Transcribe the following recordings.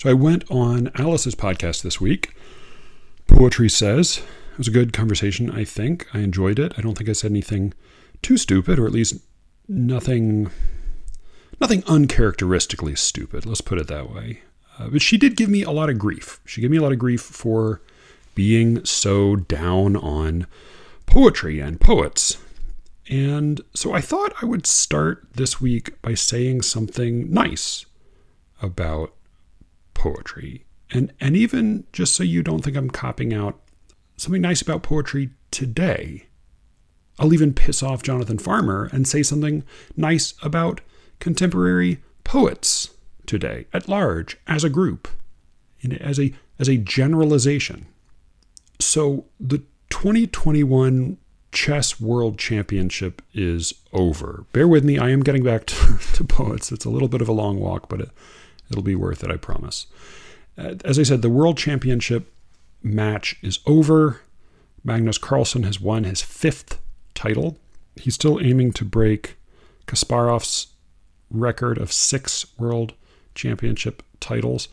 So I went on Alice's podcast this week, Poetry Says. It was a good conversation, I think. I enjoyed it. I don't think I said anything too stupid, or at least nothing uncharacteristically stupid. Let's put it that way. But she did give me a lot of grief. She gave me a lot of grief for being so down on poetry and poets. And so I thought I would start this week by saying something nice about poetry. And even, just so you don't think I'm copping out, something nice about poetry today. I'll even piss off Jonathan Farmer and say something nice about contemporary poets today, at large, as a group, as a generalization. So the 2021 Chess World Championship is over. Bear with me, I am getting back to poets. It's a little bit of a long walk, but it'll be worth it, I promise. As I said, the World Championship match is over. Magnus Carlsen has won his 5th title. He's still aiming to break Kasparov's record of 6 World Championship titles.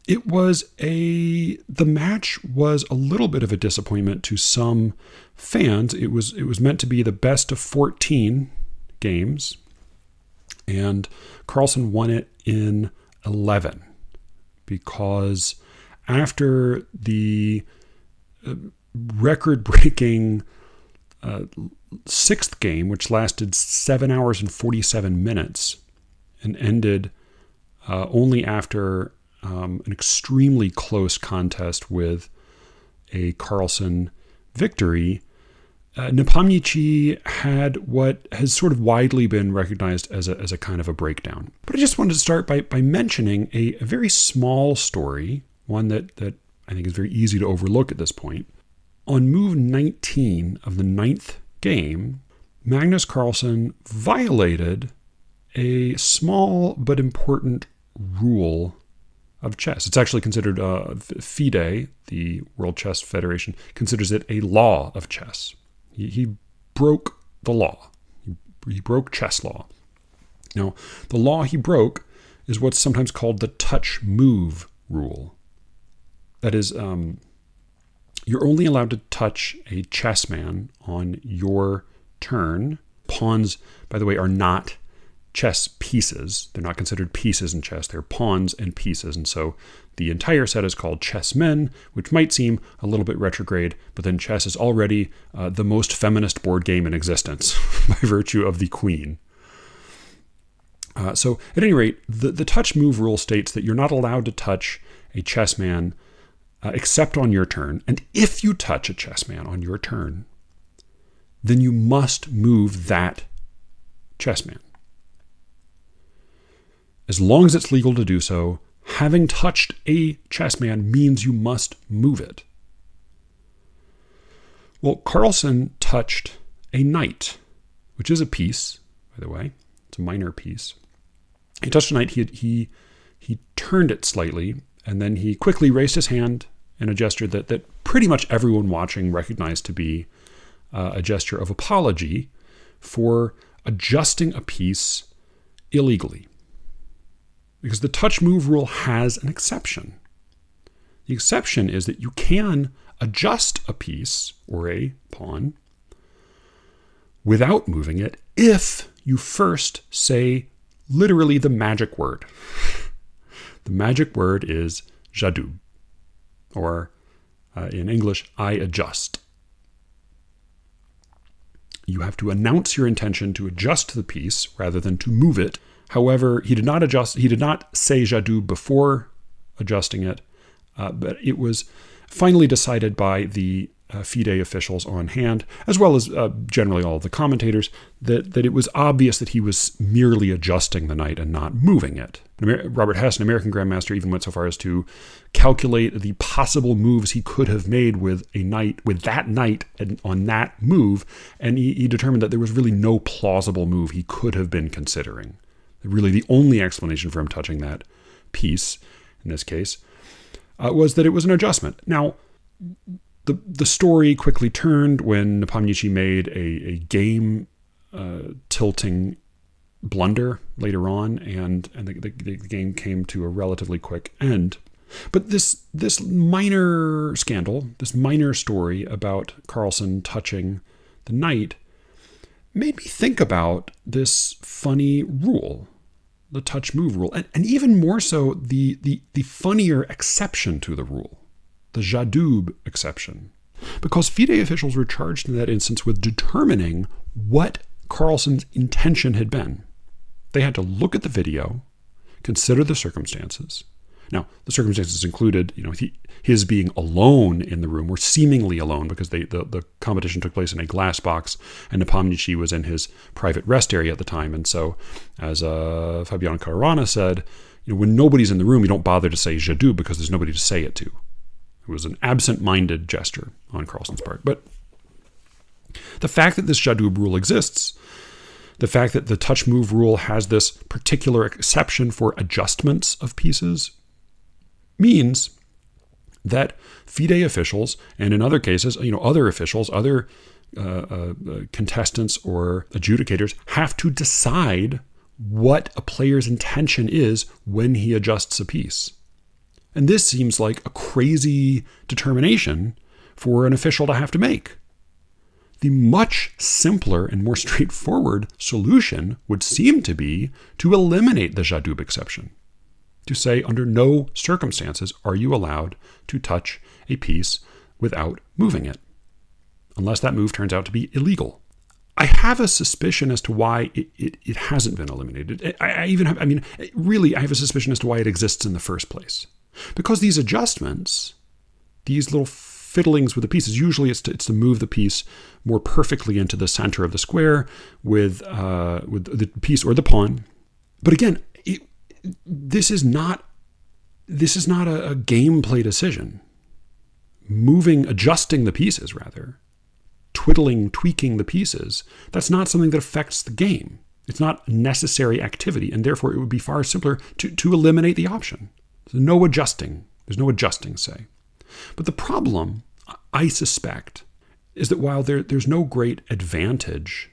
The match was a little bit of a disappointment to some fans. It was meant to be the best of 14 games, and Carlsen won it in 11 because after the record-breaking 6th game, which lasted 7 hours and 47 minutes and ended only after an extremely close contest with a Carlsen victory, Nepomniachtchi had what has sort of widely been recognized as a kind of a breakdown. But I just wanted to start by mentioning a very small story, one that I think is very easy to overlook at this point. On move 19 of the 9th game, Magnus Carlsen violated a small but important rule of chess. It's actually considered, FIDE, the World Chess Federation, considers it a law of chess. He broke the law. He broke chess law. Now, the law he broke is what's sometimes called the touch move rule. That is, you're only allowed to touch a chessman on your turn. Pawns, by the way, are not chess pieces. They're not considered pieces in chess. They're pawns and pieces. And so the entire set is called chessmen, which might seem a little bit retrograde, but then chess is already the most feminist board game in existence by virtue of the queen. So at any rate, the touch move rule states that you're not allowed to touch a chessman except on your turn. And if you touch a chessman on your turn, then you must move that chessman. As long as it's legal to do so, having touched a chessman means you must move it. Well, Carlsen touched a knight, which is a piece, by the way. It's a minor piece. He touched a knight. He turned it slightly, and then he quickly raised his hand in a gesture that pretty much everyone watching recognized to be a gesture of apology for adjusting a piece illegally. Because the touch move rule has an exception. The exception is that you can adjust a piece or a pawn without moving it if you first say literally the magic word. The magic word is jadub, or in English, I adjust. You have to announce your intention to adjust the piece rather than to move it. However, he did not say jadub before adjusting it, but it was finally decided by the FIDE officials on hand, as well as generally all of the commentators, that it was obvious that he was merely adjusting the knight and not moving it. Robert Hess, an American grandmaster, even went so far as to calculate the possible moves he could have made with that knight on that move, and he determined that there was really no plausible move he could have been considering. Really, the only explanation for him touching that piece, in this case, was that it was an adjustment. Now, the story quickly turned when Nepomniachtchi made a game tilting blunder later on, and the game came to a relatively quick end. But this minor scandal, this minor story about Carlsen touching the knight, made me think about this funny rule, the touch move rule, and even more so the funnier exception to the rule, the Jadub exception. Because FIDE officials were charged in that instance with determining what Carlsen's intention had been. They had to look at the video, consider the circumstances. Now, the circumstances included, his being alone in the room, or seemingly alone, because the competition took place in a glass box, and Nepomniachtchi was in his private rest area at the time. And so, as Fabian Caruana said, when nobody's in the room, you don't bother to say Jadub because there's nobody to say it to. It was an absent-minded gesture on Carlsen's part. But the fact that this Jadub rule exists, the fact that the touch move rule has this particular exception for adjustments of pieces, means that FIDE officials, and in other cases, other officials, other contestants or adjudicators, have to decide what a player's intention is when he adjusts a piece. And this seems like a crazy determination for an official to have to make. The much simpler and more straightforward solution would seem to be to eliminate the Jadub exception. To say, under no circumstances are you allowed to touch a piece without moving it, unless that move turns out to be illegal. I have a suspicion as to why it hasn't been eliminated. I have a suspicion as to why it exists in the first place. Because these adjustments, these little fiddlings with the pieces, usually it's to move the piece more perfectly into the center of the square with the piece or the pawn. But again, this is not a gameplay decision. Adjusting the pieces, rather, tweaking the pieces, that's not something that affects the game. It's not a necessary activity, and therefore it would be far simpler to eliminate the option. There's no adjusting, say. But the problem, I suspect, is that while there's no great advantage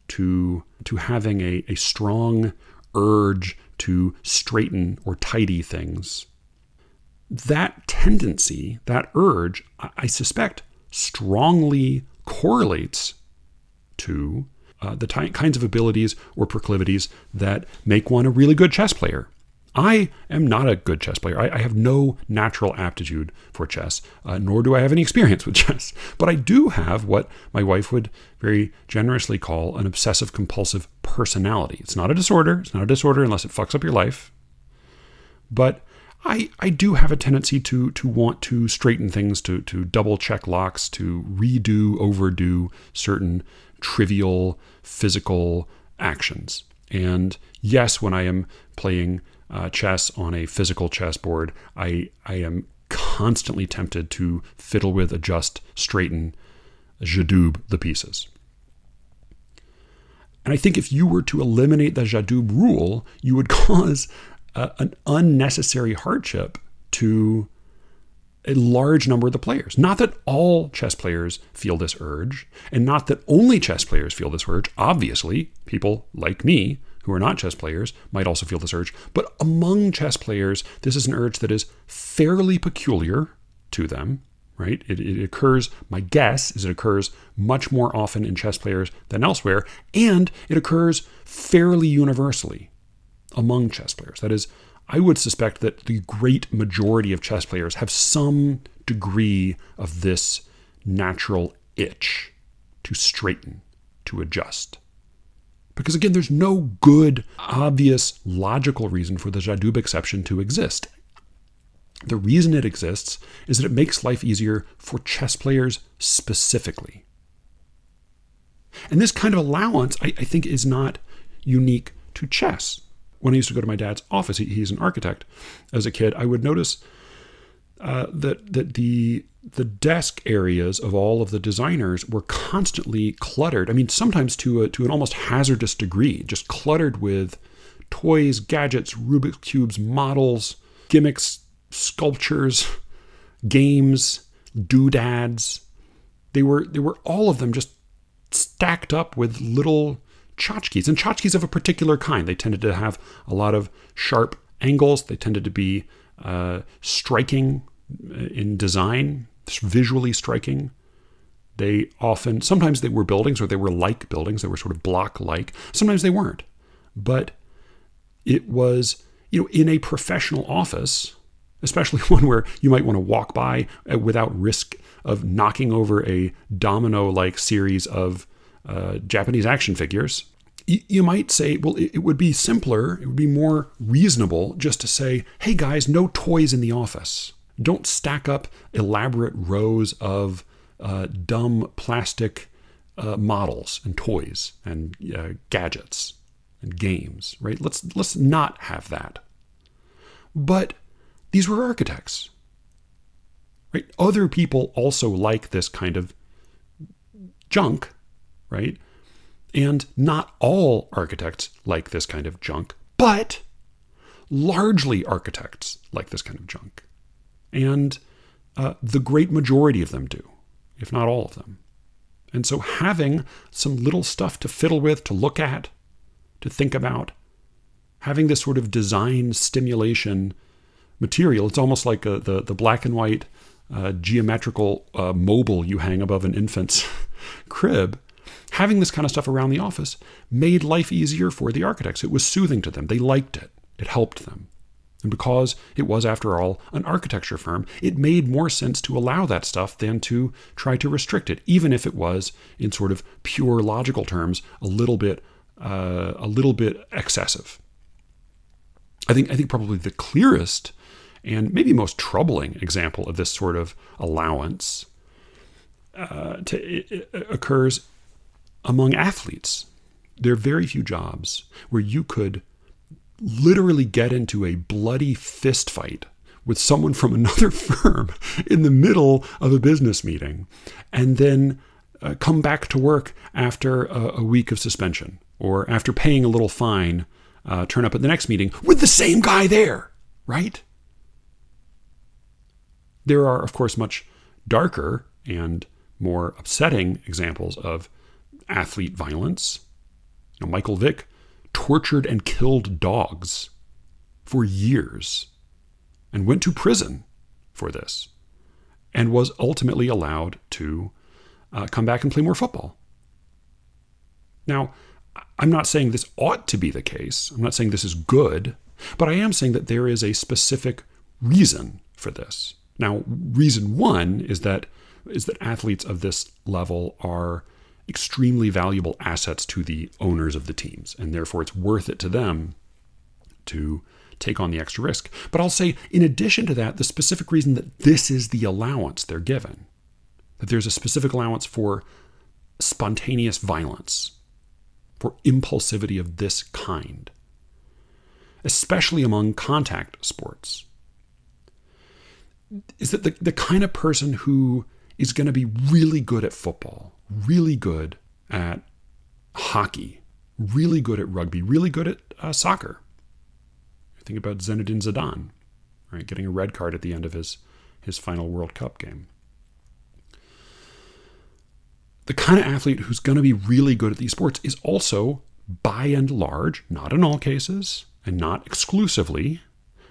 to having a strong urge to straighten or tidy things, that tendency, that urge, I suspect, strongly correlates to the kinds of abilities or proclivities that make one a really good chess player. I am not a good chess player. I have no natural aptitude for chess, nor do I have any experience with chess. But I do have what my wife would very generously call an obsessive-compulsive personality. It's not a disorder. It's not a disorder unless it fucks up your life. But I do have a tendency to want to straighten things, to double-check locks, to overdo certain trivial physical actions. And yes, when I am playing chess on a physical chessboard, I am constantly tempted to fiddle with, adjust, straighten, Jadub the pieces. And I think if you were to eliminate the Jadub rule, you would cause an unnecessary hardship to a large number of the players. Not that all chess players feel this urge, and not that only chess players feel this urge. Obviously, people like me who are not chess players might also feel this urge. But among chess players, this is an urge that is fairly peculiar to them, right? It occurs, my guess is it occurs much more often in chess players than elsewhere, and it occurs fairly universally among chess players. That is, I would suspect that the great majority of chess players have some degree of this natural itch to straighten, to adjust. Because again, there's no good, obvious, logical reason for the Jadub exception to exist. The reason it exists is that it makes life easier for chess players specifically. And this kind of allowance, I think, is not unique to chess. When I used to go to my dad's office, he's an architect, as a kid, I would notice that the desk areas of all of the designers were constantly cluttered. I mean, sometimes to an almost hazardous degree, just cluttered with toys, gadgets, Rubik's Cubes, models, gimmicks, sculptures, games, doodads. They were all of them just stacked up with little tchotchkes, and tchotchkes of a particular kind. They tended to have a lot of sharp angles. They tended to be striking in design, visually striking. Sometimes they were buildings, or they were like buildings. They were sort of block-like. Sometimes they weren't. But it was, in a professional office, especially one where you might want to walk by without risk of knocking over a domino-like series of Japanese action figures, you might say, well, it would be simpler, it would be more reasonable just to say, hey guys, no toys in the office. Don't stack up elaborate rows of dumb plastic models and toys and gadgets and games, right? Let's not have that. But these were architects, right? Other people also like this kind of junk, right? And not all architects like this kind of junk, but largely architects like this kind of junk. And the great majority of them do, if not all of them. And so having some little stuff to fiddle with, to look at, to think about, having this sort of design stimulation material, it's almost like the black and white geometrical mobile you hang above an infant's crib. Having this kind of stuff around the office made life easier for the architects. It was soothing to them. They liked it. It helped them. And because it was, after all, an architecture firm, it made more sense to allow that stuff than to try to restrict it, even if it was, in sort of pure logical terms, a little bit excessive. I think probably the clearest and maybe most troubling example of this sort of allowance occurs among athletes. There are very few jobs where you could literally get into a bloody fist fight with someone from another firm in the middle of a business meeting and then come back to work after a week of suspension, or after paying a little fine, turn up at the next meeting with the same guy there, right? There are, of course, much darker and more upsetting examples of athlete violence. Michael Vick tortured and killed dogs for years and went to prison for this and was ultimately allowed to come back and play more football. Now, I'm not saying this ought to be the case. I'm not saying this is good, but I am saying that there is a specific reason for this. Now, reason one is that athletes of this level are extremely valuable assets to the owners of the teams, and therefore it's worth it to them to take on the extra risk. But I'll say, in addition to that, the specific reason that this is the allowance they're given, that there's a specific allowance for spontaneous violence, for impulsivity of this kind, especially among contact sports, is that the kind of person who is going to be really good at football, really good at hockey, really good at rugby, really good at soccer. Think about Zinedine Zidane, right, getting a red card at the end of his final World Cup game. The kind of athlete who's going to be really good at these sports is also, by and large, not in all cases and not exclusively,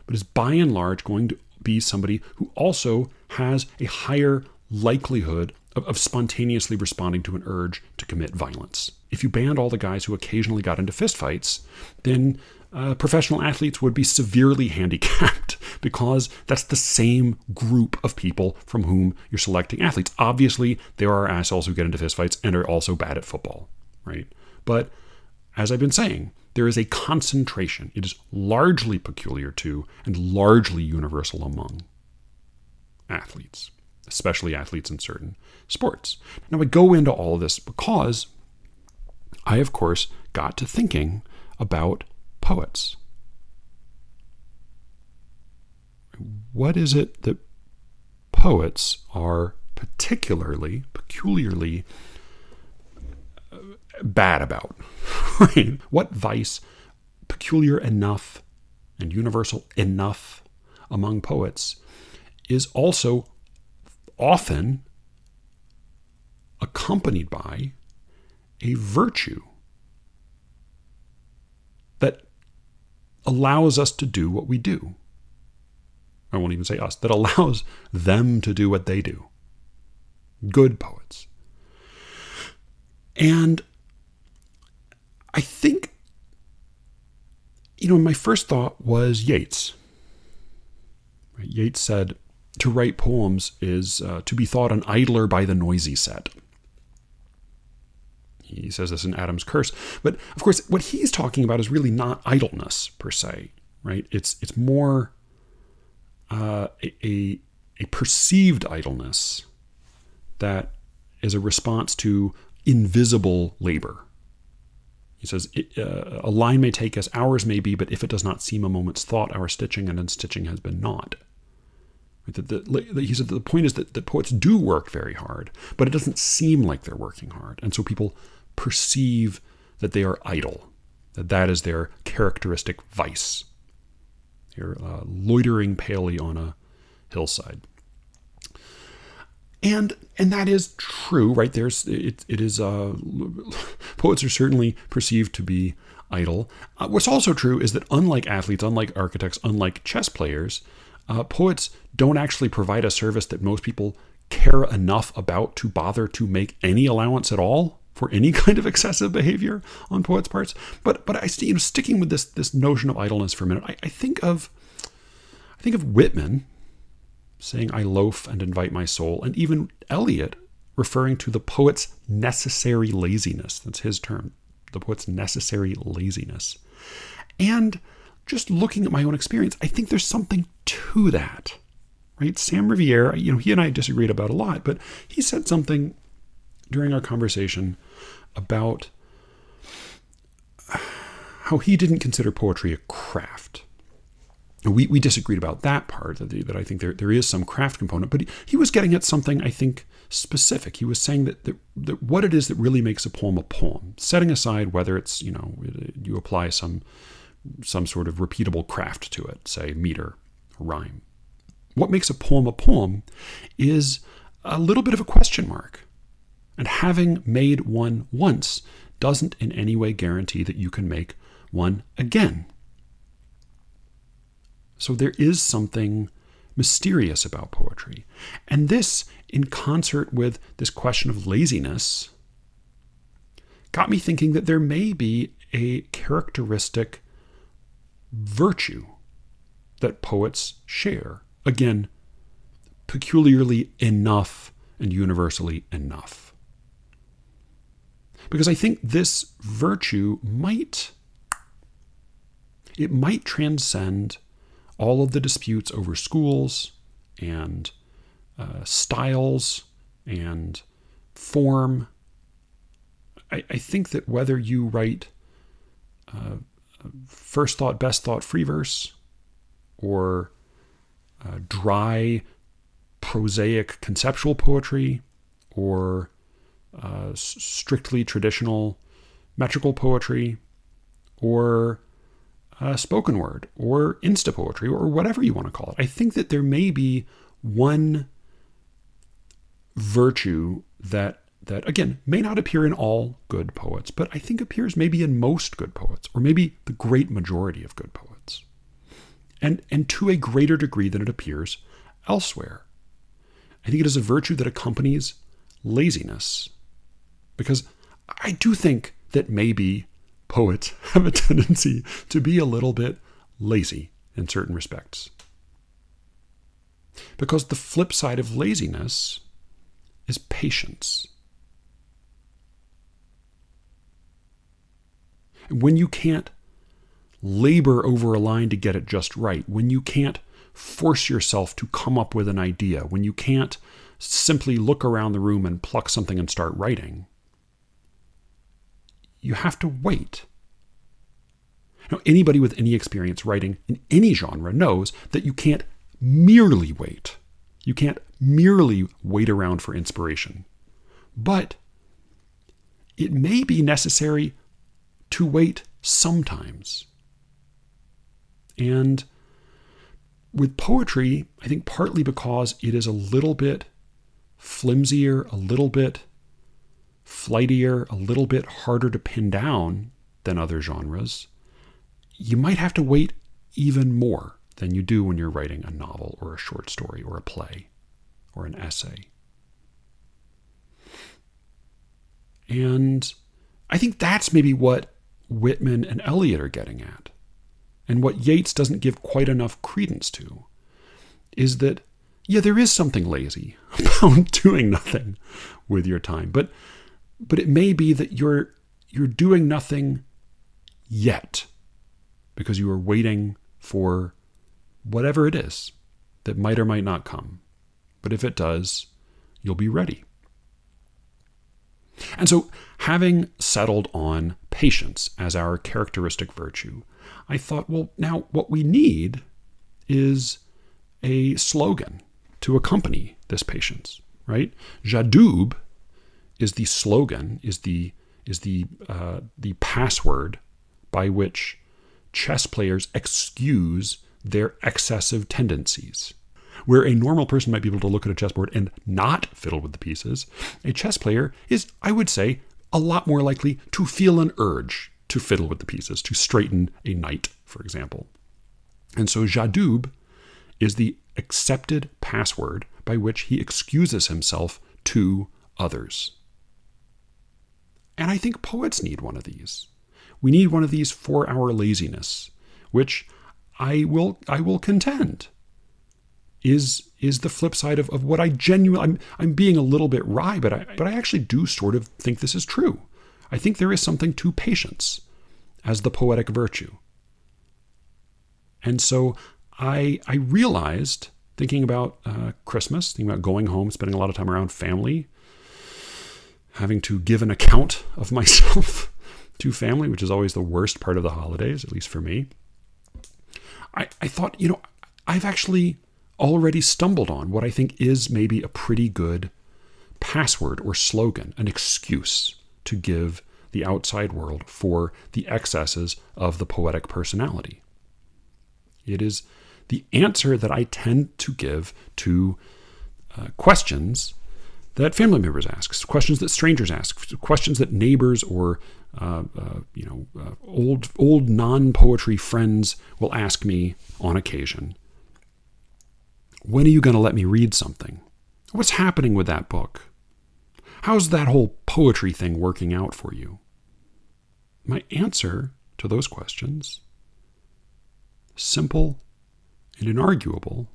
but is by and large going to be somebody who also has a higher likelihood of spontaneously responding to an urge to commit violence. If you banned all the guys who occasionally got into fistfights, then professional athletes would be severely handicapped because that's the same group of people from whom you're selecting athletes. Obviously, there are assholes who get into fistfights and are also bad at football, right? But as I've been saying, there is a concentration. It is largely peculiar to and largely universal among athletes, especially athletes in certain sports. Now, I go into all of this because I, of course, got to thinking about poets. What is it that poets are peculiarly bad about? Right? What vice, peculiar enough and universal enough among poets, is also often accompanied by a virtue allows us to do what we do. I won't even say us, that allows them to do what they do. Good poets. And I think, my first thought was Yeats. Yeats said, to write poems is to be thought an idler by the noisy set. He says this in Adam's Curse. But of course, what he's talking about is really not idleness per se, right? It's more a perceived idleness that is a response to invisible labor. He says, a line may take us, hours may be, but if it does not seem a moment's thought, our stitching and unstitching has been naught. He said the point is that poets do work very hard, but it doesn't seem like they're working hard. And so people perceive that they are idle, that is their characteristic vice. They're loitering palely on a hillside. And that is true, right? It is poets are certainly perceived to be idle. What's also true is that unlike athletes, unlike architects, unlike chess players, poets don't actually provide a service that most people care enough about to bother to make any allowance at all for any kind of excessive behavior on poets' parts. But I sticking with this notion of idleness for a minute, I think of Whitman saying, I loaf and invite my soul, and even Eliot referring to the poet's necessary laziness. That's his term, the poet's necessary laziness. And just looking at my own experience, I think there's something to that, right? Sam Riviere, he and I disagreed about a lot, but he said something during our conversation about how he didn't consider poetry a craft. We disagreed about that part, that I think there is some craft component, but he was getting at something, I think, specific. He was saying that what it is that really makes a poem, setting aside whether it's, you apply some sort of repeatable craft to it, say meter, rhyme. What makes a poem is a little bit of a question mark. And having made one once doesn't in any way guarantee that you can make one again. So there is something mysterious about poetry. And this, in concert with this question of laziness, got me thinking that there may be a characteristic virtue that poets share. Again, peculiarly enough and universally enough. Because I think this virtue might transcend all of the disputes over schools and styles and form. I think that whether you write first thought, best thought, free verse, or dry, prosaic, conceptual poetry, or strictly traditional metrical poetry, or spoken word, or insta poetry, or whatever you want to call it. I think that there may be one virtue that again may not appear in all good poets, but I think appears maybe in most good poets, or maybe the great majority of good poets, and to a greater degree than it appears elsewhere. I think it is a virtue that accompanies laziness, because I do think that maybe poets have a tendency to be a little bit lazy in certain respects. Because the flip side of laziness is patience. When you can't labor over a line to get it just right, when you can't force yourself to come up with an idea, when you can't simply look around the room and pluck something and start writing, you have to wait. Now, anybody with any experience writing in any genre knows that you can't merely wait. You can't merely wait around for inspiration. But it may be necessary to wait sometimes. And with poetry, I think partly because it is a little bit flimsier, a little bit flightier, a little bit harder to pin down than other genres, you might have to wait even more than you do when you're writing a novel or a short story or a play or an essay. And I think that's maybe what Whitman and Eliot are getting at, and what Yeats doesn't give quite enough credence to, is that, yeah, there is something lazy about doing nothing with your time, but it may be that you're doing nothing yet because you are waiting for whatever it is that might or might not come. But if it does, you'll be ready. And so, having settled on patience as our characteristic virtue, I thought, well, now what we need is a slogan to accompany this patience, right? J'adoube is the slogan, is the password by which chess players excuse their excessive tendencies. Where a normal person might be able to look at a chessboard and not fiddle with the pieces, a chess player is, I would say, a lot more likely to feel an urge to fiddle with the pieces, to straighten a knight, for example. And so j'adoube is the accepted password by which he excuses himself to others. And I think poets need one of these. We need one of these for our laziness, which I will contend is the flip side of what I genuinely, I'm being a little bit wry, but I actually do sort of think this is true. I think there is something to patience as the poetic virtue. And so I realized, thinking about Christmas, thinking about going home, spending a lot of time around family, having to give an account of myself to family, which is always the worst part of the holidays, at least for me. I thought, I've actually already stumbled on what I think is maybe a pretty good password or slogan, an excuse to give the outside world for the excesses of the poetic personality. It is the answer that I tend to give to questions that family members ask, questions that strangers ask, questions that neighbors or old non-poetry friends will ask me on occasion. When are you going to let me read something? What's happening with that book? How's that whole poetry thing working out for you? My answer to those questions, simple and inarguable,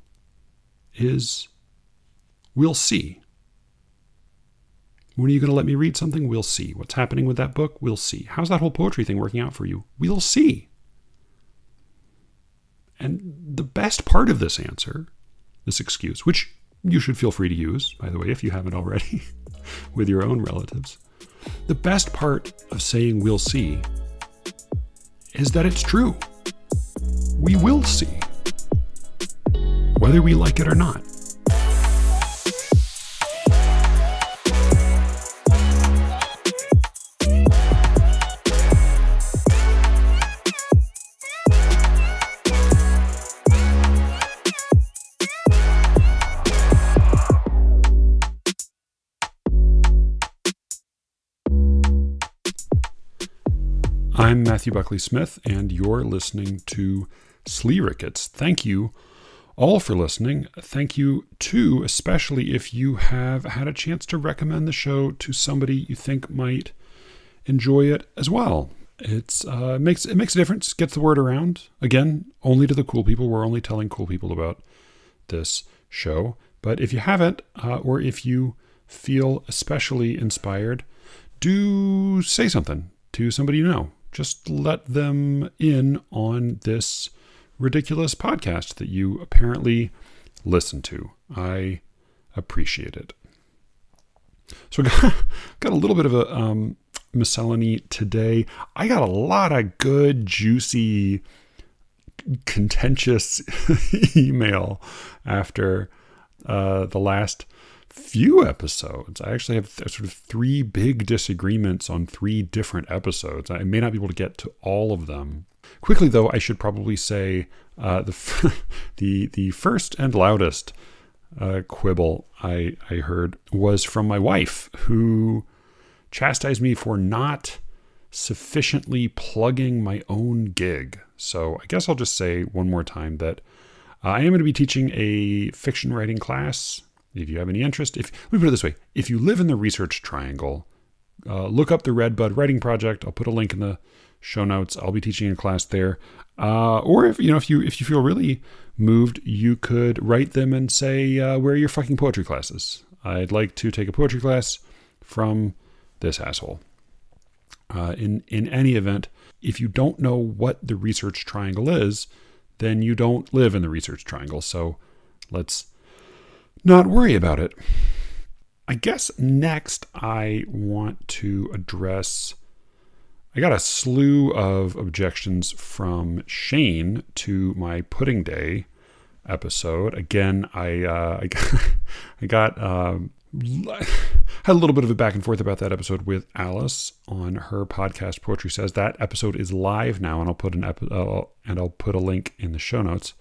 is we'll see. When are you going to let me read something? We'll see. What's happening with that book? We'll see. How's that whole poetry thing working out for you? We'll see. And the best part of this answer, this excuse, which you should feel free to use, by the way, if you haven't already, with your own relatives. The best part of saying we'll see is that it's true. We will see, whether we like it or not. I'm Matthew Buckley Smith, and you're listening to Slee Ricketts. Thank you all for listening. Thank you, too, especially if you have had a chance to recommend the show to somebody you think might enjoy it as well. It makes a difference, gets the word around. Again, only to the cool people. We're only telling cool people about this show. But if you haven't, or if you feel especially inspired, do say something to somebody you know. Just let them in on this ridiculous podcast that you apparently listen to. I appreciate it. So I got a little bit of a miscellany today. I got a lot of good, juicy, contentious email after the last few episodes. I actually have sort of 3 big disagreements on 3 different episodes. I may not be able to get to all of them. Quickly, though, I should probably say the first and loudest quibble I heard was from my wife, who chastised me for not sufficiently plugging my own gig. So I guess I'll just say one more time that I am going to be teaching a fiction writing class. If you have any interest, let me put it this way. If you live in the Research Triangle, look up the Redbud Writing Project. I'll put a link in the show notes. I'll be teaching a class there. Or if you feel really moved, you could write them and say, where are your fucking poetry classes? I'd like to take a poetry class from this asshole. In any event, if you don't know what the Research Triangle is, then you don't live in the Research Triangle. So let's not worry about it. I guess next I want to address, I got a slew of objections from Shane to my Pudding Day episode. Again, I had a little bit of a back and forth about that episode with Alice on her podcast Poetry Says. That episode is live now, and I'll put a link in the show notes.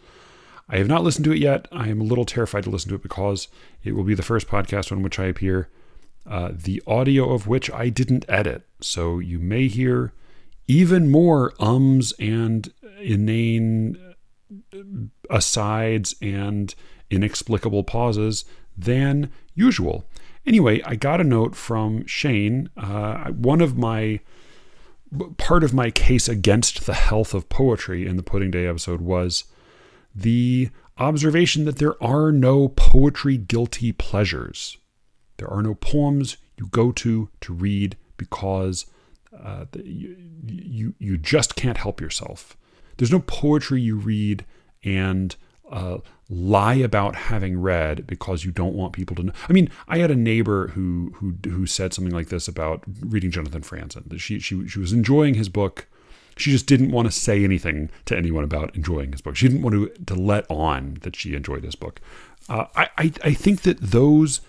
I have not listened to it yet. I am a little terrified to listen to it because it will be the first podcast on which I appear, the audio of which I didn't edit. So you may hear even more ums and inane asides and inexplicable pauses than usual. Anyway, I got a note from Shane. Part of my case against the health of poetry in the Pudding Day episode was the observation that there are no poetry guilty pleasures. There are no poems you go to read because you just can't help yourself. There's no poetry you read and lie about having read because you don't want people to know. I mean, I had a neighbor who said something like this about reading Jonathan Franzen. That she was enjoying his book. She just didn't want to say anything to anyone about enjoying his book. She didn't want to let on that she enjoyed his book. I think that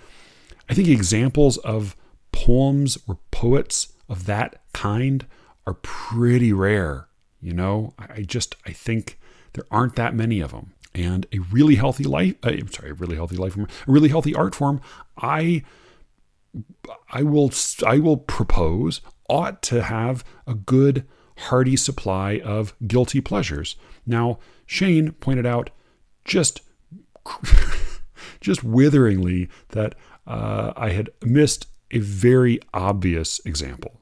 I think examples of poems or poets of that kind are pretty rare. You know, I think there aren't that many of them. And a really healthy art form, I will propose ought to have a good hearty supply of guilty pleasures. Now, Shane pointed out just witheringly that I had missed a very obvious example.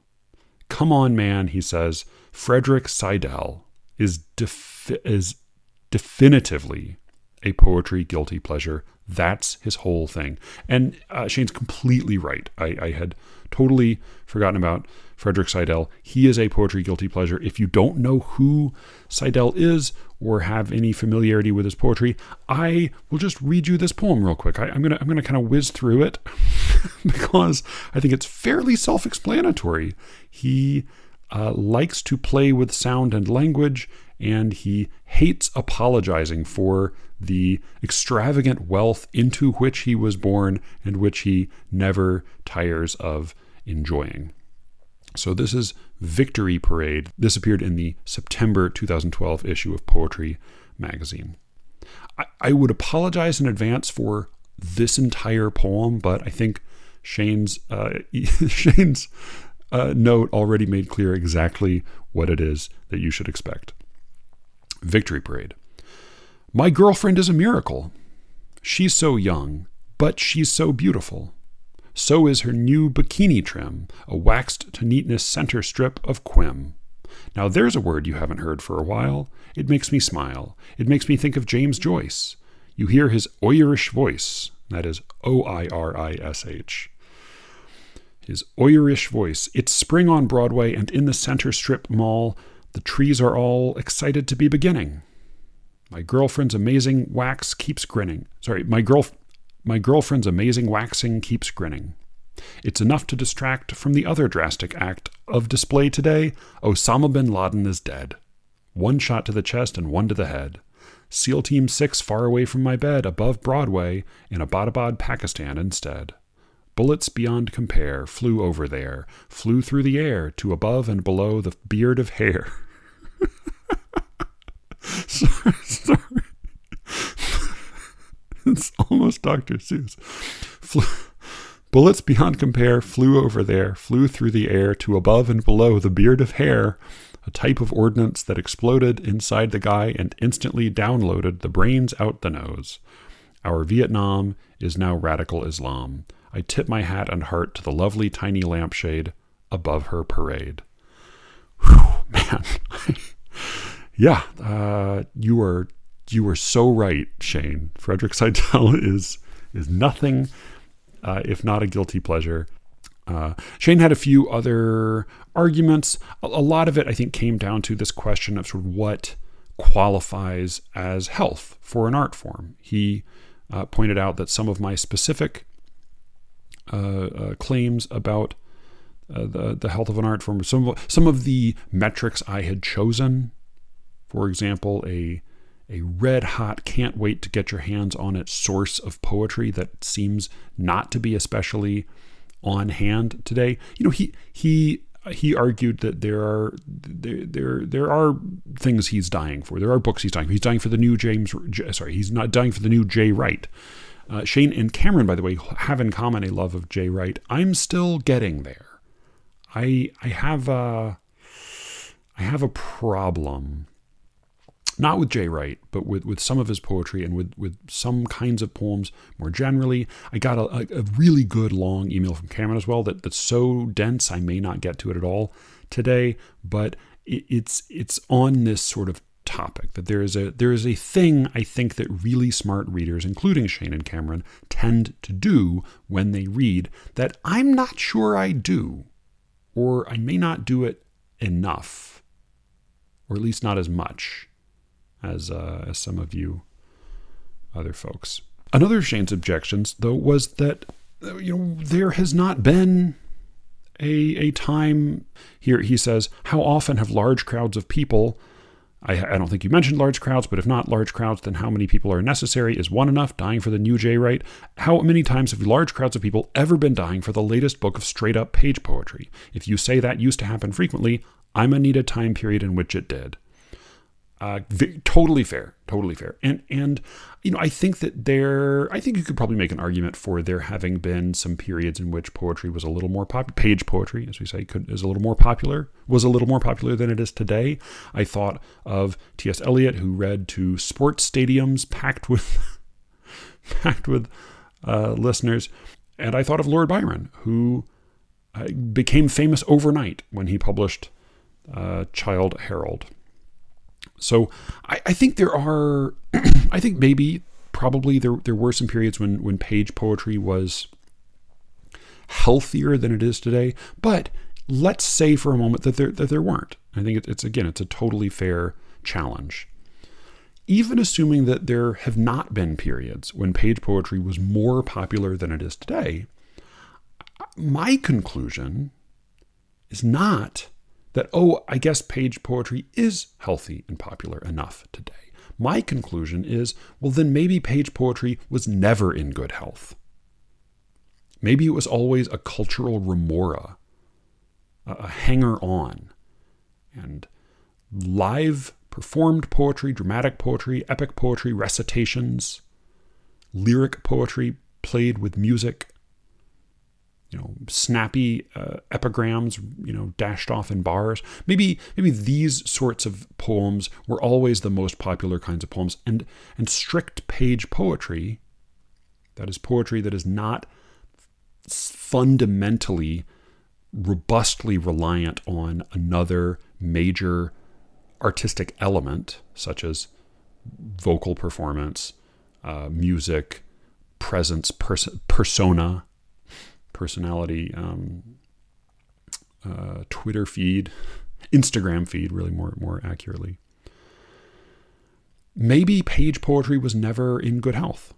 Come on, man, he says, Frederick Seidel is definitively a poetry guilty pleasure. That's his whole thing. And Shane's completely right. I had totally forgotten about Frederick Seidel. He is a poetry guilty pleasure. If you don't know who Seidel is or have any familiarity with his poetry, I will just read you this poem real quick. I'm gonna kind of whiz through it because I think it's fairly self-explanatory. He likes to play with sound and language, and he hates apologizing for the extravagant wealth into which he was born and which he never tires of enjoying. So this is Victory Parade. This appeared in the September 2012 issue of Poetry magazine. I would apologize in advance for this entire poem, but I think Shane's note already made clear exactly what it is that you should expect. Victory Parade. My girlfriend is a miracle. She's so young, but she's so beautiful. So is her new bikini trim, a waxed to neatness center strip of quim. Now there's a word you haven't heard for a while. It makes me smile. It makes me think of James Joyce. You hear his Oirish voice. That is O-I-R-I-S-H. His Oirish voice. It's spring on Broadway, and in the center strip mall, the trees are all excited to be beginning. My girlfriend's amazing wax keeps grinning. My girlfriend's amazing waxing keeps grinning. It's enough to distract from the other drastic act of display today. Osama bin Laden is dead. One shot to the chest and one to the head. SEAL Team 6 far away from my bed above Broadway in Abbottabad, Pakistan instead. Bullets beyond compare flew over there, flew through the air to above and below the beard of hair. Sorry. It's almost Dr. Seuss. Bullets beyond compare flew over there, flew through the air to above and below the beard of hair a type of ordnance that exploded inside the guy and instantly downloaded the brains out the nose. Our Vietnam is now radical Islam. I tip my hat and heart to the lovely tiny lampshade above her parade. Whew, man. Yeah, you are so right, Shane. Frederick Seidel is nothing if not a guilty pleasure. Shane had a few other arguments. A lot of it, I think, came down to this question of sort of what qualifies as health for an art form. He pointed out that some of my specific claims about the health of an art form, some of the metrics I had chosen, for example, a red hot, can't wait to get your hands on it source of poetry that seems not to be especially on hand today. You know, he argued that there are things he's dying for. There are books he's dying for. He's dying for the new he's not dying for the new Jay Wright. Shane and Cameron, by the way, have in common a love of Jay Wright. I'm still getting there. I have a problem, not with Jay Wright, but with some of his poetry and with some kinds of poems more generally. I got a really good long email from Cameron as well that's so dense I may not get to it at all today, but it's on this sort of topic that there is a thing I think that really smart readers, including Shane and Cameron, tend to do when they read that I'm not sure I do, or I may not do it enough, or at least not as much as some of you other folks. Another of Shane's objections, though, was that there has not been a time here. He says, how often have large crowds of people, I don't think you mentioned large crowds, but if not large crowds, then how many people are necessary? Is one enough? Dying for the new Jay Wright? How many times have large crowds of people ever been dying for the latest book of straight up page poetry? If you say that used to happen frequently, I'm gonna need a time period in which it did. Totally fair. And I think you could probably make an argument for there having been some periods in which poetry was a little more popular. Page poetry, as we say, was a little more popular than it is today. I thought of T.S. Eliot, who read to sports stadiums packed with listeners. And I thought of Lord Byron, who became famous overnight when he published Childe Harold. So I think there are, I think probably there were some periods when page poetry was healthier than it is today. But let's say for a moment that there weren't. I think it's a totally fair challenge. Even assuming that there have not been periods when page poetry was more popular than it is today, my conclusion is not that, I guess page poetry is healthy and popular enough today. My conclusion is, well, then maybe page poetry was never in good health. Maybe it was always a cultural remora, a hanger-on. And live performed poetry, dramatic poetry, epic poetry, recitations, lyric poetry played with music, snappy epigrams, dashed off in bars. Maybe these sorts of poems were always the most popular kinds of poems. And strict page poetry, that is poetry that is not fundamentally, robustly reliant on another major artistic element, such as vocal performance, music, presence, persona, personality, Twitter feed, Instagram feed, really more accurately. Maybe page poetry was never in good health.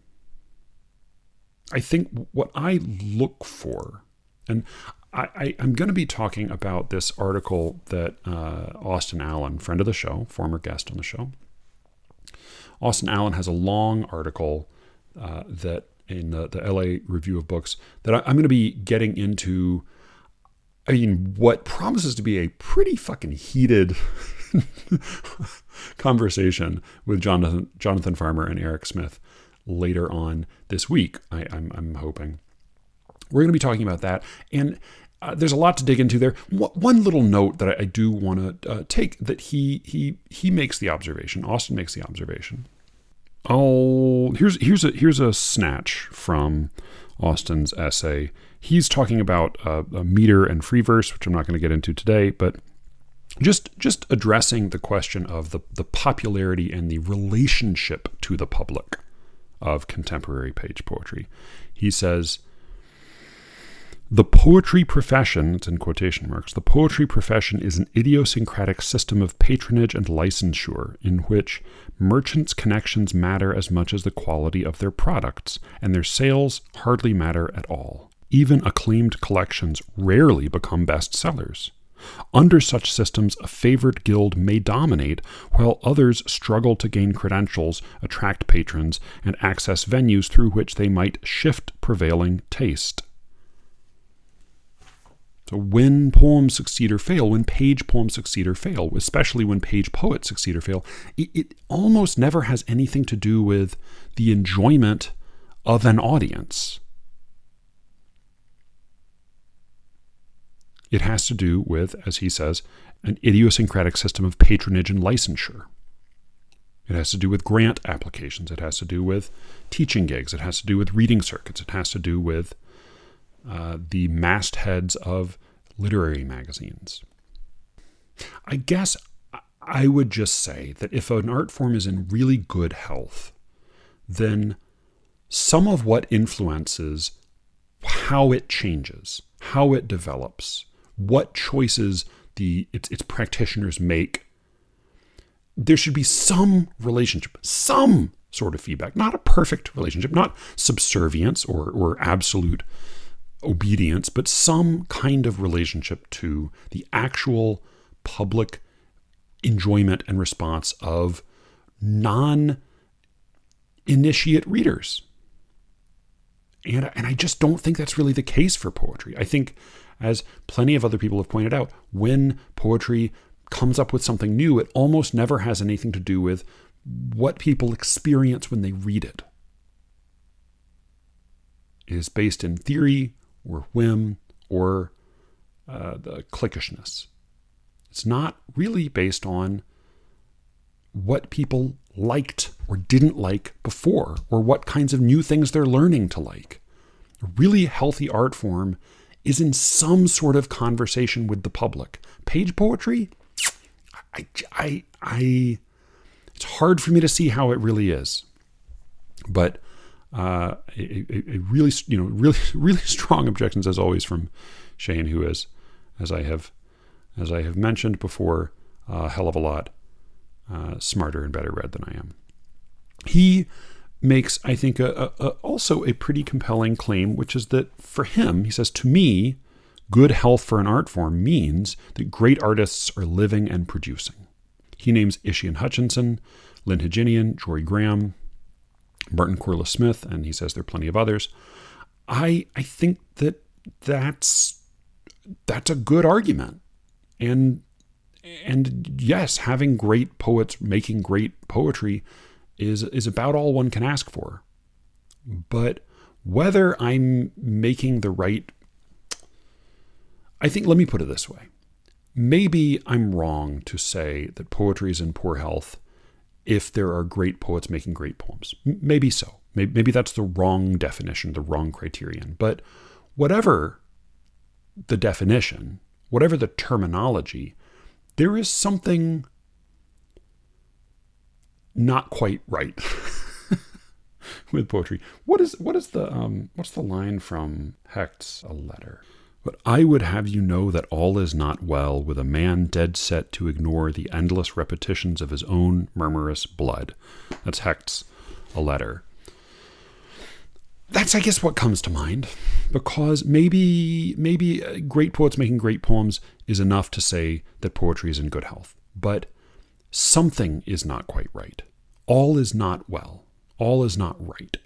I think what I look for, and I'm going to be talking about this article that Austin Allen, friend of the show, former guest on the show, Austin Allen has a long article that in the LA Review of Books that I'm going to be getting into, what promises to be a pretty fucking heated conversation with Jonathan Farmer and Eric Smith later on this week. I'm hoping. We're going to be talking about that. And there's a lot to dig into there. One little note that I do want to take, that he makes the observation. Austin makes the observation. Here's a snatch from Austin's essay. He's talking about a meter and free verse, which I'm not going to get into today, but just addressing the question of the popularity and the relationship to the public of contemporary page poetry. He says, the poetry profession, it's in quotation marks, the poetry profession is an idiosyncratic system of patronage and licensure in which merchants' connections matter as much as the quality of their products, and their sales hardly matter at all. Even acclaimed collections rarely become bestsellers. Under such systems, a favored guild may dominate, while others struggle to gain credentials, attract patrons, and access venues through which they might shift prevailing taste. So when poems succeed or fail, when page poems succeed or fail, especially when page poets succeed or fail, it almost never has anything to do with the enjoyment of an audience. It has to do with, as he says, an idiosyncratic system of patronage and licensure. It has to do with grant applications. It has to do with teaching gigs. It has to do with reading circuits. It has to do with the mastheads of literary magazines. I guess I would just say that if an art form is in really good health, then some of what influences how it changes, how it develops, what choices its practitioners make, there should be some relationship, some sort of feedback, not a perfect relationship, not subservience or absolute obedience, but some kind of relationship to the actual public enjoyment and response of non-initiate readers. And I just don't think that's really the case for poetry. I think, as plenty of other people have pointed out, when poetry comes up with something new, it almost never has anything to do with what people experience when they read it. It is based in theory or whim or the cliquishness. It's not really based on what people liked or didn't like before, or what kinds of new things they're learning to like. A really healthy art form is in some sort of conversation with the public. Page poetry, it's hard for me to see how it really is. But a really strong objections, as always, from Shane, who is, as I have mentioned before, a hell of a lot smarter and better read than I am. He makes, I think, also a pretty compelling claim, which is that for him, he says, to me, good health for an art form means that great artists are living and producing. He names Ishaian Hutchinson, Lynn Heginian, Jory Graham, Martin Corliss Smith, and he says there are plenty of others. I think that's a good argument. And yes, having great poets making great poetry is about all one can ask for. But whether I'm making the right... I think, let me put it this way. Maybe I'm wrong to say that poetry is in poor health if there are great poets making great poems. Maybe so. Maybe that's the wrong definition, the wrong criterion. But whatever the definition, whatever the terminology, there is something not quite right with poetry. What's the line from Hecht's A Letter? But I would have you know that all is not well with a man dead set to ignore the endless repetitions of his own murmurous blood. That's Hecht's A Letter. That's, I guess, what comes to mind, because maybe great poets making great poems is enough to say that poetry is in good health. But something is not quite right. All is not well. All is not right.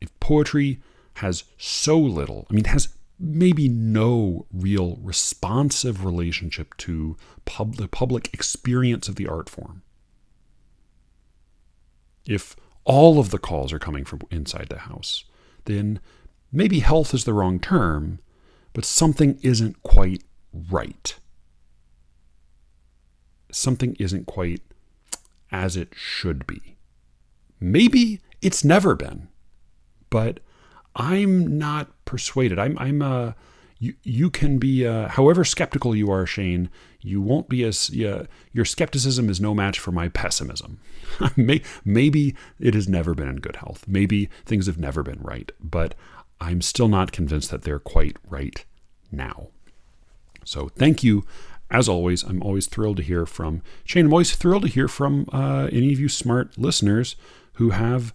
If poetry has so little, has maybe no real responsive relationship to the public experience of the art form, if all of the calls are coming from inside the house, then maybe health is the wrong term, but something isn't quite right. Something isn't quite as it should be. Maybe it's never been, but I'm not persuaded. You can be, however skeptical you are, Shane, you won't be as, your skepticism is no match for my pessimism. Maybe it has never been in good health. Maybe things have never been right, but I'm still not convinced that they're quite right now. So thank you. As always, I'm always thrilled to hear from Shane. I'm always thrilled to hear from any of you smart listeners who have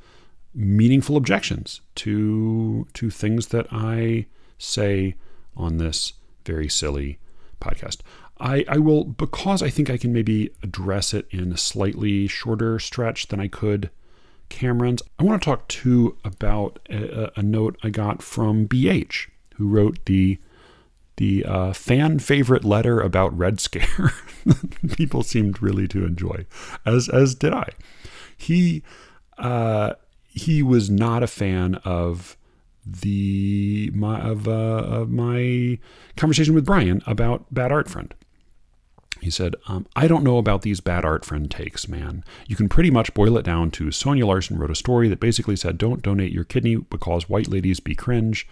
meaningful objections to things that I say on this very silly podcast. I will, because I think I can maybe address it in a slightly shorter stretch than I could Cameron's. I want to talk too about a note I got from BH, who wrote the fan favorite letter about Red Scare. People seemed really to enjoy, as did I. He was not a fan of my conversation with Brian about Bad Art Friend. He said, I don't know about these Bad Art Friend takes, man. You can pretty much boil it down to Sonia Larson wrote a story that basically said, don't donate your kidney because white ladies be cringe.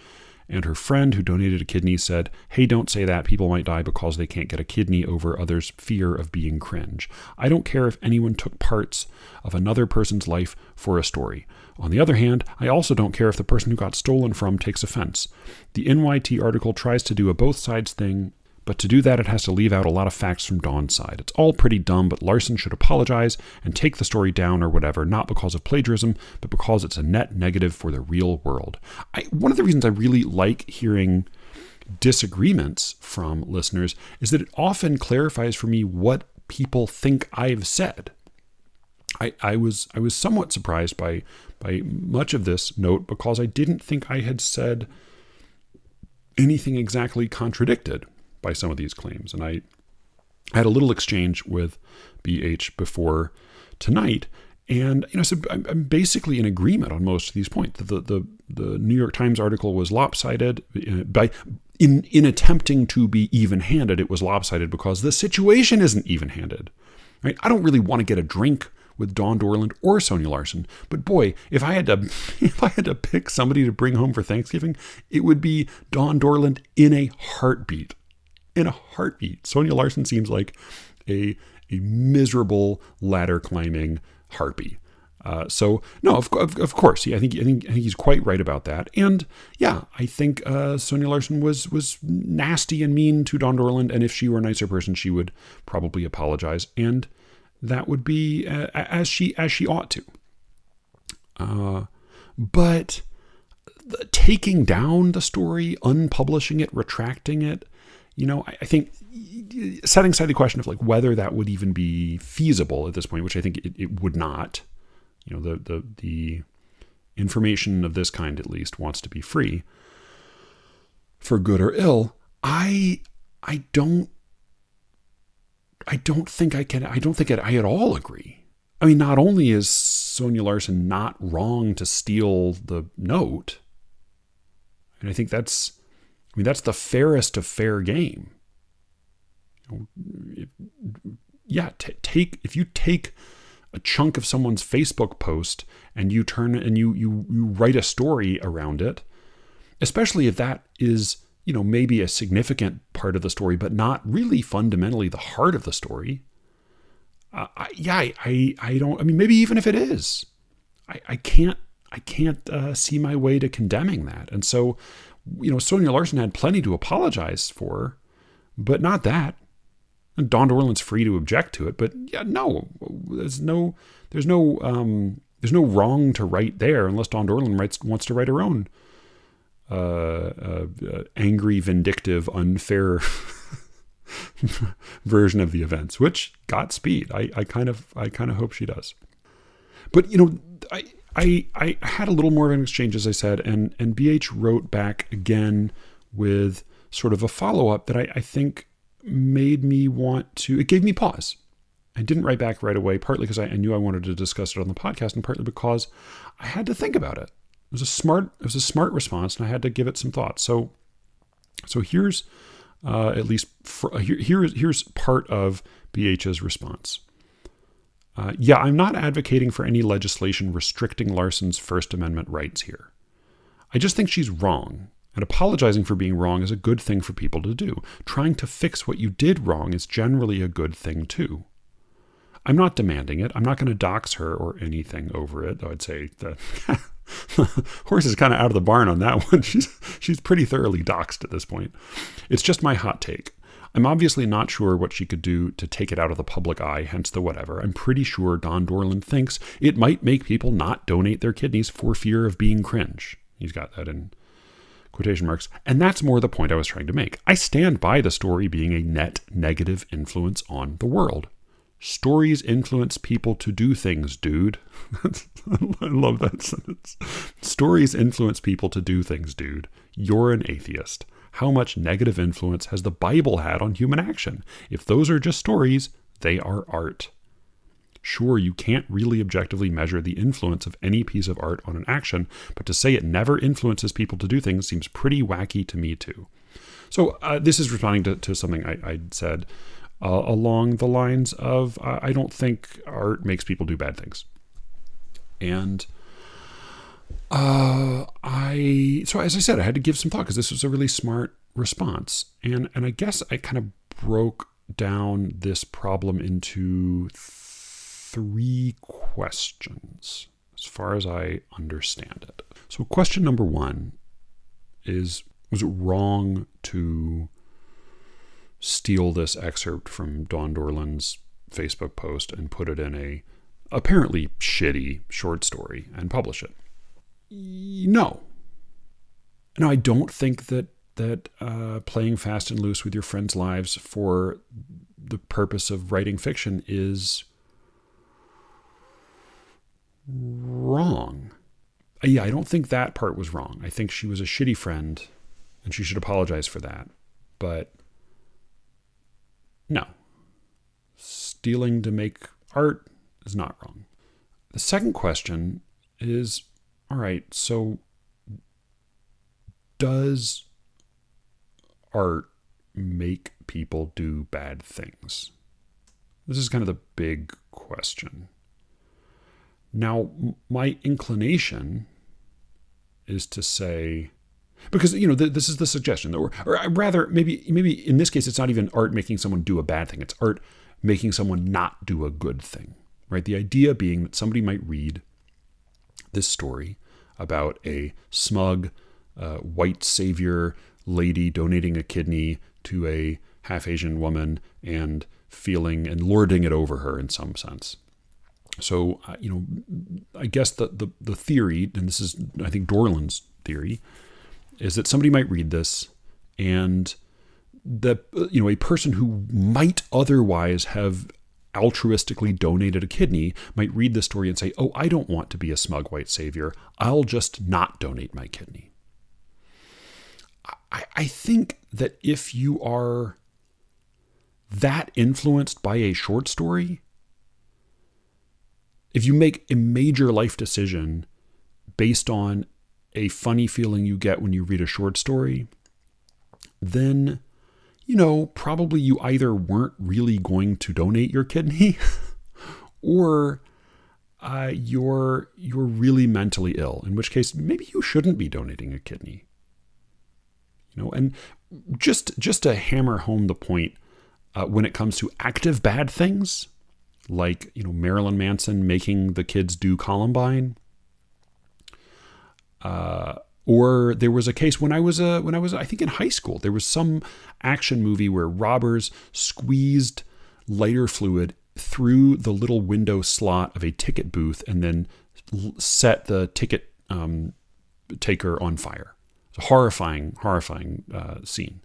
And her friend who donated a kidney said, hey, don't say that. People might die because they can't get a kidney over others' fear of being cringe. I don't care if anyone took parts of another person's life for a story. On the other hand, I also don't care if the person who got stolen from takes offense. The NYT article tries to do a both sides thing, but to do that, it has to leave out a lot of facts from Dawn's side. It's all pretty dumb, but Larson should apologize and take the story down or whatever, not because of plagiarism, but because it's a net negative for the real world. One of the reasons I really like hearing disagreements from listeners is that it often clarifies for me what people think I've said. I was somewhat surprised by much of this note because I didn't think I had said anything exactly contradicted by some of these claims. And I had a little exchange with BH before tonight, and so I'm basically in agreement on most of these points. The New York Times article was lopsided. In attempting to be even-handed, it was lopsided because the situation isn't even-handed. Right? I don't really want to get a drink with Dawn Dorland or Sonia Larson, but boy, if I had to pick somebody to bring home for Thanksgiving, it would be Dawn Dorland in a heartbeat. In a heartbeat. Sonia Larson seems like a miserable ladder climbing harpy. So no, of course, I think he's quite right about that. And yeah, I think Sonia Larson was nasty and mean to Dawn Dorland, and if she were a nicer person, she would probably apologize, and that would be as she ought to. But taking down the story, unpublishing it, retracting it, I think setting aside the question of like whether that would even be feasible at this point, which I think it would not. The information of this kind at least wants to be free for good or ill. I don't think I at all agree. I mean, not only is Sonia Larson not wrong to steal the note, and I think that's the fairest of fair game. If you take a chunk of someone's Facebook post and you turn and you write a story around it, especially if that is, maybe a significant part of the story, but not really fundamentally the heart of the story. Maybe even if it is, I can't see my way to condemning that. And so, Sonia Larson had plenty to apologize for, but not that. And Dawn Dorland's free to object to it, but yeah, no, there's no wrong to write there unless Dawn Dorland wants to write her own angry, vindictive, unfair version of the events. Which, Godspeed. I kind of hope she does. But I had a little more of an exchange, as I said, and BH wrote back again with sort of a follow-up that I think made me it gave me pause. I didn't write back right away, partly because I knew I wanted to discuss it on the podcast, and partly because I had to think about it. It was a smart response, and I had to give it some thought. So So here's here's part of BH's response. Yeah, I'm not advocating for any legislation restricting Larson's First Amendment rights here. I just think she's wrong, and apologizing for being wrong is a good thing for people to do. Trying to fix what you did wrong is generally a good thing too. I'm not demanding it. I'm not going to dox her or anything over it, though I'd say that horse is kind of out of the barn on that one. She's pretty thoroughly doxed at this point. It's just my hot take. I'm obviously not sure what she could do to take it out of the public eye, hence the whatever. I'm pretty sure Don Dorland thinks it might make people not donate their kidneys for fear of being cringe. He's got that in quotation marks. And that's more the point I was trying to make. I stand by the story being a net negative influence on the world. Stories influence people to do things, dude. I love that sentence. Stories influence people to do things, dude. You're an atheist. How much negative influence has the Bible had on human action? If those are just stories, they are art. Sure, you can't really objectively measure the influence of any piece of art on an action, but to say it never influences people to do things seems pretty wacky to me too. So this is responding to something I said along the lines of, I don't think art makes people do bad things. And so as I said, I had to give some thought because this was a really smart response. And I guess I kind of broke down this problem into 3 questions as far as I understand it. So question number 1 is, was it wrong to steal this excerpt from Don Dorland's Facebook post and put it in a apparently shitty short story and publish it? No, I don't think that playing fast and loose with your friends' lives for the purpose of writing fiction is wrong. Yeah, I don't think that part was wrong. I think she was a shitty friend and she should apologize for that. But no, stealing to make art is not wrong. The second question is, all right, so does art make people do bad things? This is kind of the big question. Now, my inclination is to say, because, this is the suggestion, or rather, maybe in this case, it's not even art making someone do a bad thing. It's art making someone not do a good thing, right? The idea being that somebody might read this story about a smug, white savior lady donating a kidney to a half-Asian woman and feeling and lording it over her in some sense. So, I guess the theory, and this is, I think, Dorland's theory, is that somebody might read this and a person who might otherwise have altruistically donated a kidney might read this story and say, oh, I don't want to be a smug white savior. I'll just not donate my kidney. I think that if you are that influenced by a short story, if you make a major life decision based on a funny feeling you get when you read a short story, then, probably you either weren't really going to donate your kidney or you're really mentally ill, in which case maybe you shouldn't be donating a kidney. And just to hammer home the point, when it comes to active bad things, like, Marilyn Manson making the kids do Columbine, or there was a case when I was I think in high school, there was some action movie where robbers squeezed lighter fluid through the little window slot of a ticket booth and then set the ticket taker on fire. It's a horrifying scene.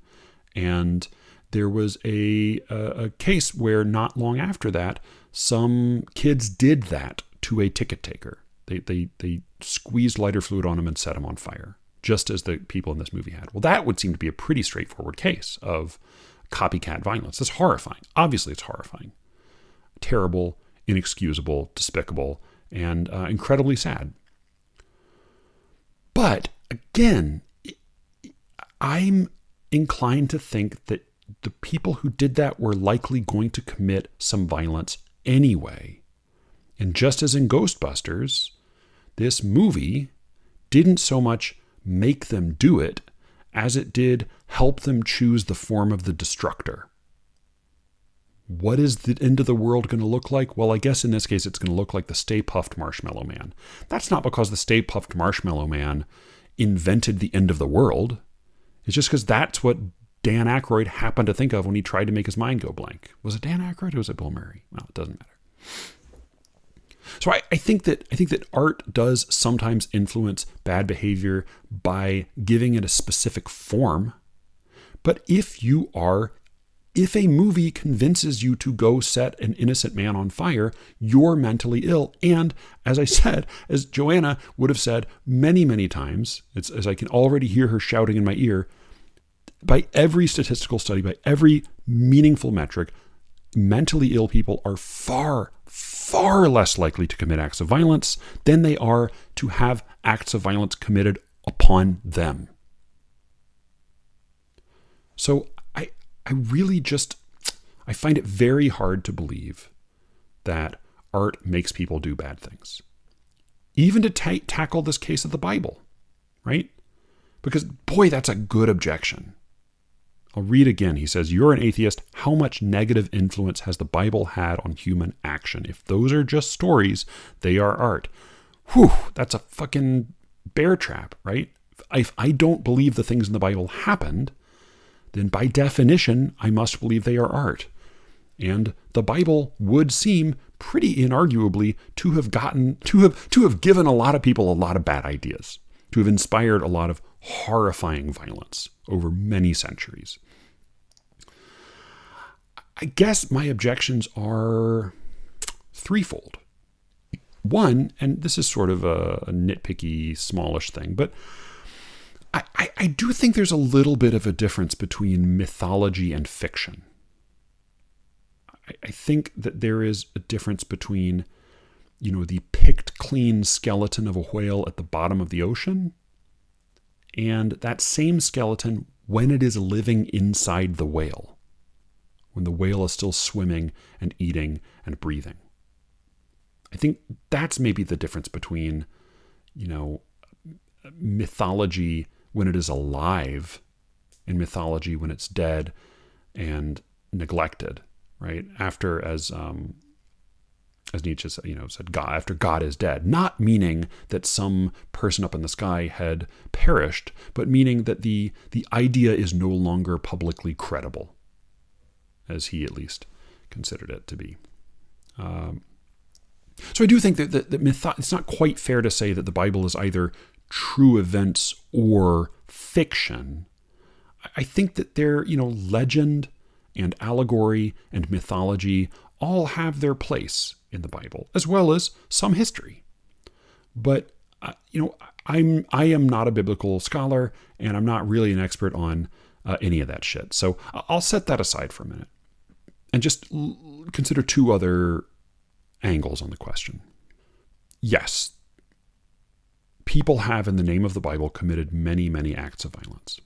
And there was a case where not long after that, some kids did that to a ticket taker. They squeezed lighter fluid on him and set him on fire, just as the people in this movie had. Well, that would seem to be a pretty straightforward case of copycat violence. That's horrifying. Obviously, it's horrifying. Terrible, inexcusable, despicable, and incredibly sad. But, again, I'm inclined to think that the people who did that were likely going to commit some violence anyway. And just as in Ghostbusters, this movie didn't so much make them do it as it did help them choose the form of the destructor. What is the end of the world going to look like? Well, I guess in this case, it's going to look like the Stay Puft Marshmallow Man. That's not because the Stay Puft Marshmallow Man invented the end of the world. It's just because that's what Dan Aykroyd happened to think of when he tried to make his mind go blank. Was it Dan Aykroyd or was it Bill Murray? Well, it doesn't matter. So I think that art does sometimes influence bad behavior by giving it a specific form. But if a movie convinces you to go set an innocent man on fire, you're mentally ill. And as I said, as Joanna would have said many, many times, as I can already hear her shouting in my ear, by every statistical study, by every meaningful metric, mentally ill people are far, far less likely to commit acts of violence than they are to have acts of violence committed upon them. So I find it very hard to believe that art makes people do bad things. Even to tackle this case of the Bible, right? Because, boy, that's a good objection. I'll read again. He says, "You're an atheist. How much negative influence has the Bible had on human action? If those are just stories, they are art." Whew, that's a fucking bear trap, right? If I don't believe the things in the Bible happened, then by definition, I must believe they are art. And the Bible would seem pretty inarguably to have given a lot of people a lot of bad ideas, to have inspired a lot of horrifying violence over many centuries. I guess my objections are threefold. One, and this is sort of a nitpicky, smallish thing, but I do think there's a little bit of a difference between mythology and fiction. I think that there is a difference between, the picked clean skeleton of a whale at the bottom of the ocean and that same skeleton when it is living inside the whale, when the whale is still swimming and eating and breathing. I think that's maybe the difference between, mythology when it is alive and mythology when it's dead and neglected, right? After, as Nietzsche said, God, after God is dead, not meaning that some person up in the sky had perished, but meaning that the idea is no longer publicly credible, as he at least considered it to be. So I do think that it's not quite fair to say that the Bible is either true events or fiction. I think that their, legend and allegory and mythology all have their place in the Bible, as well as some history. But, I am not a biblical scholar, and I'm not really an expert on any of that shit. So I'll set that aside for a minute and just consider two other angles on the question. Yes, people have, in the name of the Bible, committed many, many acts of violence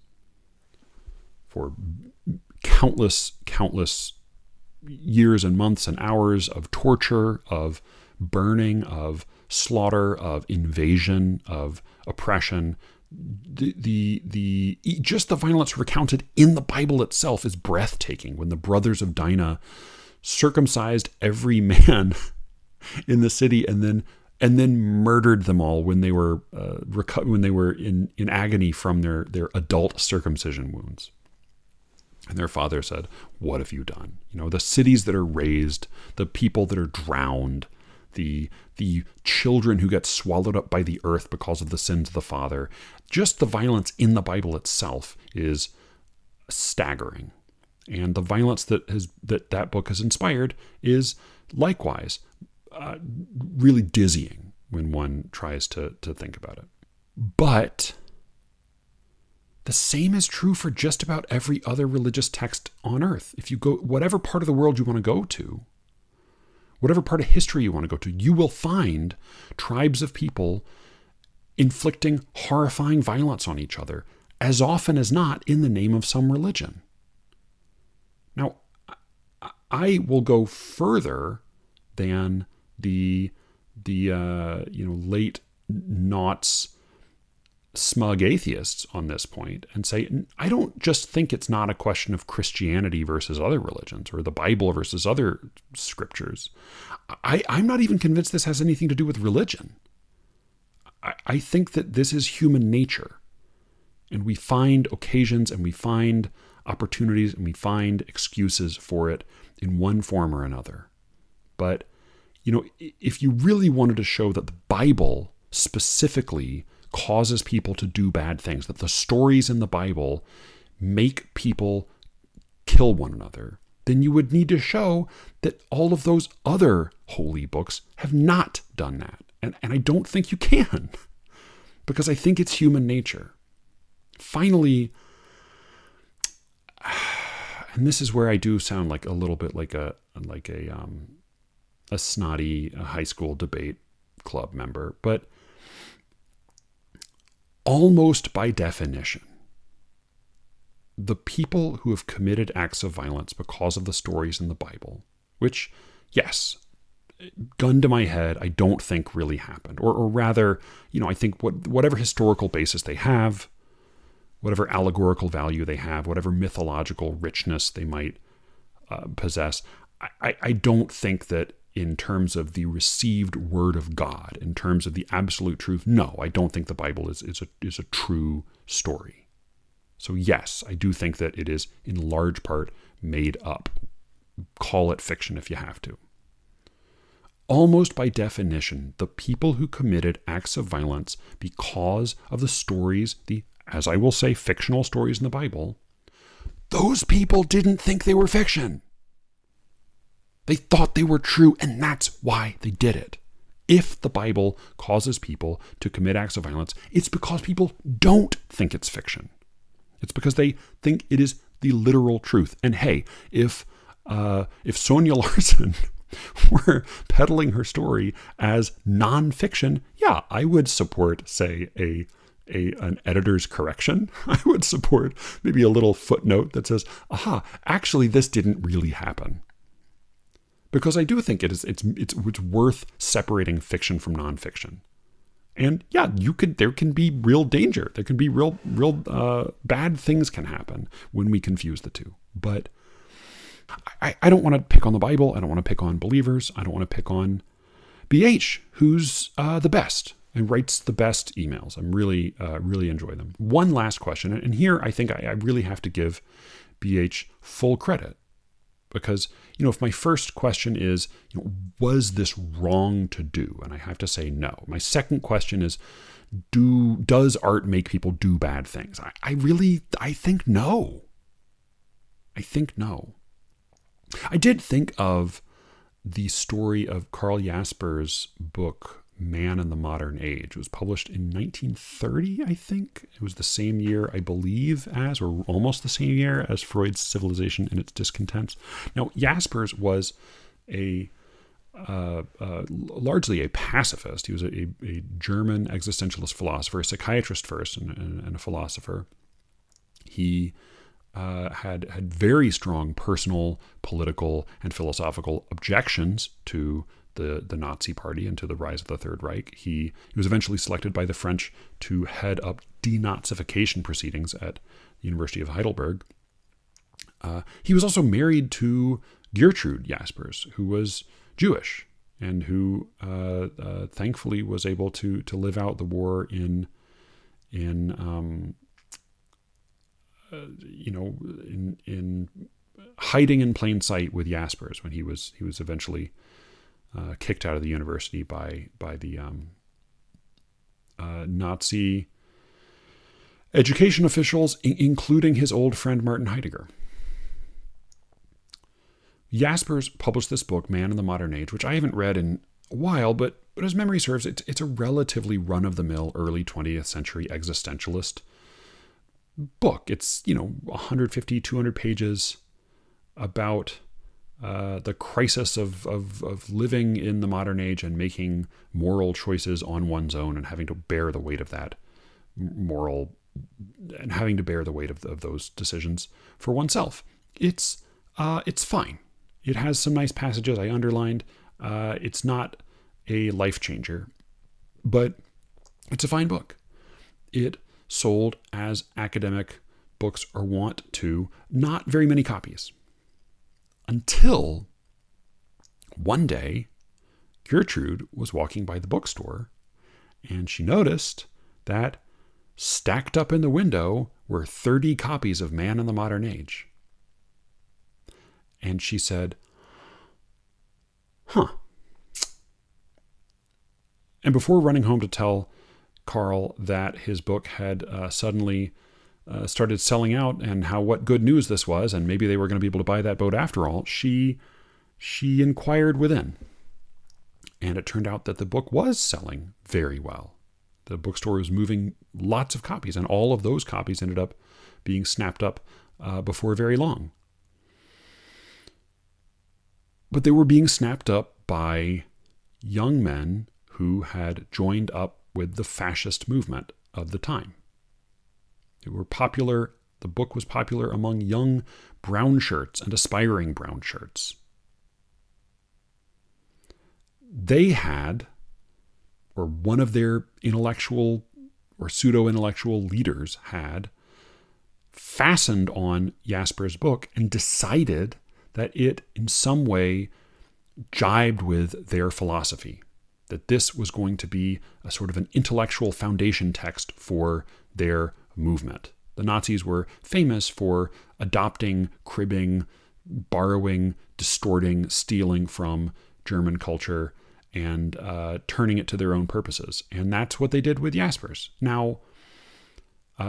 for countless years and months and hours of torture, of burning, slaughter, of invasion, of oppression. Just the violence recounted in the Bible itself is breathtaking. When the brothers of Dinah circumcised every man in the city and then murdered them all when they were in agony from their adult circumcision wounds. And their father said, "What have you done?" The cities that are razed, the people that are drowned, the children who get swallowed up by the earth because of the sins of the father. Just the violence in the Bible itself is staggering. And the violence that book has inspired is likewise really dizzying when one tries to think about it. But the same is true for just about every other religious text on earth. If you go, whatever part of the world you want to go to, whatever part of history you want to go to, you will find tribes of people inflicting horrifying violence on each other as often as not in the name of some religion. Now, I will go further than the late noughts smug atheists on this point and say, I don't just think it's not a question of Christianity versus other religions or the Bible versus other scriptures. I'm not even convinced this has anything to do with religion. I think that this is human nature, and we find occasions and we find opportunities and we find excuses for it in one form or another. But, if you really wanted to show that the Bible specifically causes people to do bad things, that the stories in the Bible make people kill one another, then you would need to show that all of those other holy books have not done that. And I don't think you can, because I think it's human nature. Finally, and this is where I do sound like a little bit like a snotty high school debate club member, but almost by definition, the people who have committed acts of violence because of the stories in the Bible, which, yes, gun to my head, I don't think really happened. Or rather, I think whatever historical basis they have, whatever allegorical value they have, whatever mythological richness they might possess, I don't think that in terms of the received word of God, in terms of the absolute truth, no, I don't think the Bible is a true story. So yes, I do think that it is in large part made up. Call it fiction if you have to. Almost by definition, the people who committed acts of violence because of the stories, as I will say, fictional stories in the Bible, those people didn't think they were fiction. They thought they were true, and that's why they did it. If the Bible causes people to commit acts of violence, it's because people don't think it's fiction. It's because they think it is the literal truth. And hey, if Sonia Larson were peddling her story as nonfiction, yeah, I would support, say, an editor's correction. I would support maybe a little footnote that says, aha, actually this didn't really happen. Because I do think it's worth separating fiction from nonfiction. And yeah, there can be real danger. There can be real bad things can happen when we confuse the two. But I don't want to pick on the Bible. I don't want to pick on believers. I don't want to pick on BH, who's the best and writes the best emails. I'm really enjoy them. One last question, and here I think I really have to give BH full credit. Because, if my first question is, was this wrong to do? And I have to say no. My second question is, does art make people do bad things? I think no. I think no. I did think of the story of Carl Jasper's book, Man in the Modern Age. It was published in 1930, I think. It was the same year, I believe, or almost the same year as Freud's Civilization and Its Discontents. Now, Jaspers was largely a pacifist. He was a German existentialist philosopher, a psychiatrist first, and a philosopher. He had very strong personal, political, and philosophical objections to the Nazi Party and to the rise of the Third Reich. He was eventually selected by the French to head up denazification proceedings at the University of Heidelberg. He was also married to Gertrude Jaspers, who was Jewish and who thankfully was able to live out the war in hiding in plain sight with Jaspers when he was eventually kicked out of the university by the Nazi education officials, including his old friend Martin Heidegger. Jaspers published this book, Man in the Modern Age, which I haven't read in a while, but as memory serves, it's a relatively run-of-the-mill early 20th century existentialist book. It's 150, 200 pages about the crisis of living in the modern age and making moral choices on one's own and having to bear the weight of that moral and having to bear the weight of those decisions for oneself. It's fine. It has some nice passages I underlined. It's not a life changer, but it's a fine book. It sold as academic books are wont to, not very many copies. Until one day, Gertrude was walking by the bookstore and she noticed that stacked up in the window were 30 copies of Man in the Modern Age. And she said, huh. And before running home to tell Carl that his book had suddenly started selling out and what good news this was, and maybe they were going to be able to buy that boat after all, she inquired within. And it turned out that the book was selling very well. The bookstore was moving lots of copies, and all of those copies ended up being snapped up before very long. But they were being snapped up by young men who had joined up with the fascist movement of the time. They were popular. The book was popular among young brown shirts and aspiring brown shirts. They had, or one of their intellectual or pseudo-intellectual leaders had, fastened on Jasper's book and decided that it in some way jibed with their philosophy, that this was going to be a sort of an intellectual foundation text for their movement. The Nazis were famous for adopting, cribbing, borrowing, distorting, stealing from German culture and turning it to their own purposes. And that's what they did with Jaspers. Now,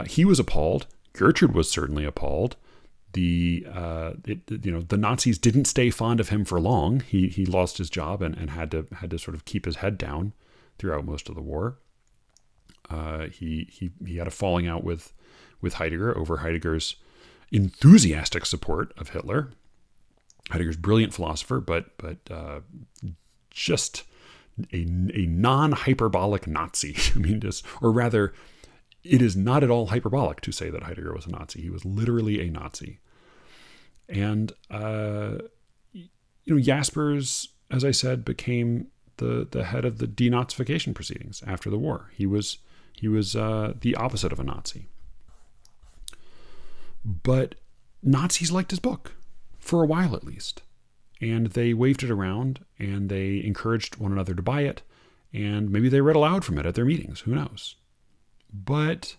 he was appalled. Gertrude was certainly appalled. The Nazis didn't stay fond of him for long. He lost his job and had to sort of keep his head down throughout most of the war. He had a falling out with Heidegger over Heidegger's enthusiastic support of Hitler. Heidegger's brilliant philosopher, but just a non-hyperbolic Nazi. I mean, or rather, it is not at all hyperbolic to say that Heidegger was a Nazi. He was literally a Nazi. And, Jaspers, as I said, became the head of the denazification proceedings after the war. He was the opposite of a Nazi. But Nazis liked his book, for a while at least. And they waved it around, and they encouraged one another to buy it, and maybe they read aloud from it at their meetings. Who knows? But,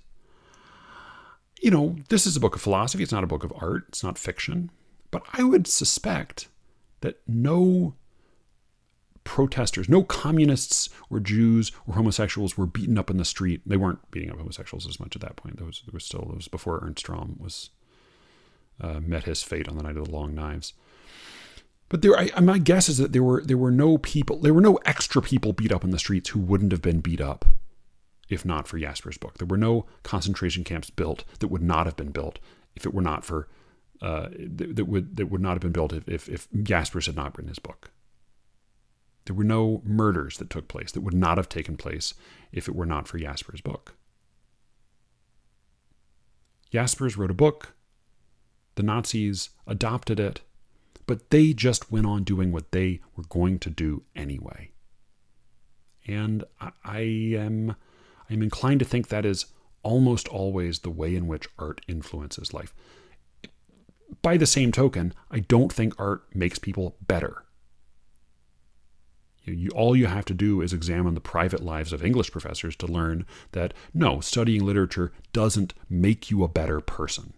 this is a book of philosophy. It's not a book of art. It's not fiction. But I would suspect that no protesters, no communists or Jews or homosexuals were beaten up in the street. They weren't beating up homosexuals as much at that point. There was before Ernst Röhm met his fate on the Night of the Long Knives. But my guess is that there were no extra people beat up in the streets who wouldn't have been beat up if not for Jasper's book. There were no concentration camps built that would not have been built if it were not for that would not have been built if Jaspers had not written his book. There were no murders that took place that would not have taken place if it were not for Jasper's book. Jaspers wrote a book. The Nazis adopted it, but they just went on doing what they were going to do anyway. And I am inclined to think that is almost always the way in which art influences life. By the same token, I don't think art makes people better. All you have to do is examine the private lives of English professors to learn that, no, studying literature doesn't make you a better person.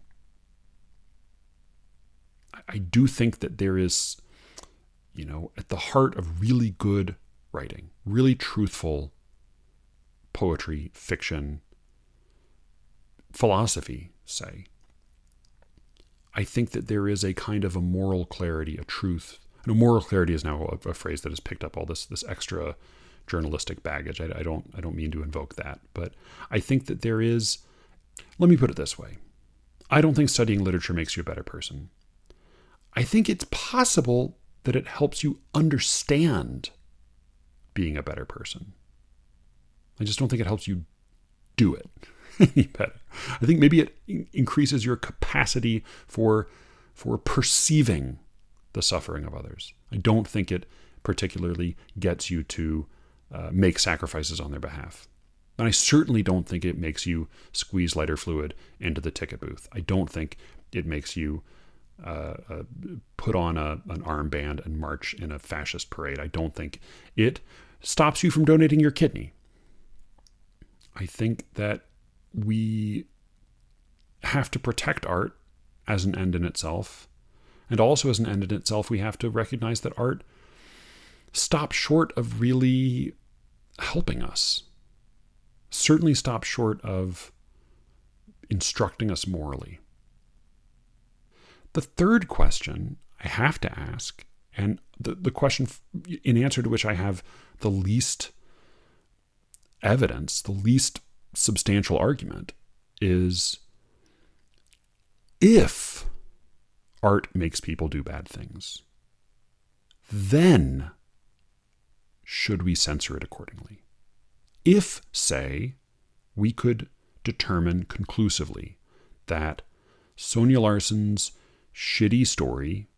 I do think that there is, at the heart of really good writing, really truthful poetry, fiction, philosophy, say, I think that there is a kind of a moral clarity, a truth. Moral clarity is now a phrase that has picked up all this extra journalistic baggage. I don't mean to invoke that, but I think that there is. Let me put it this way: I don't think studying literature makes you a better person. I think it's possible that it helps you understand being a better person. I just don't think it helps you do it. any better. I think maybe it increases your capacity for perceiving the suffering of others. I don't think it particularly gets you to make sacrifices on their behalf. And I certainly don't think it makes you squeeze lighter fluid into the ticket booth. I don't think it makes you put on an armband and march in a fascist parade. I don't think it stops you from donating your kidney. I think that we have to protect art as an end in itself. And also as an end in itself, we have to recognize that art stops short of really helping us. Certainly stops short of instructing us morally. The third question I have to ask, and the question in answer to which I have the least evidence, the least substantial argument, is if art makes people do bad things, then should we censor it accordingly? If, say, we could determine conclusively that Sonia Larsson's shitty story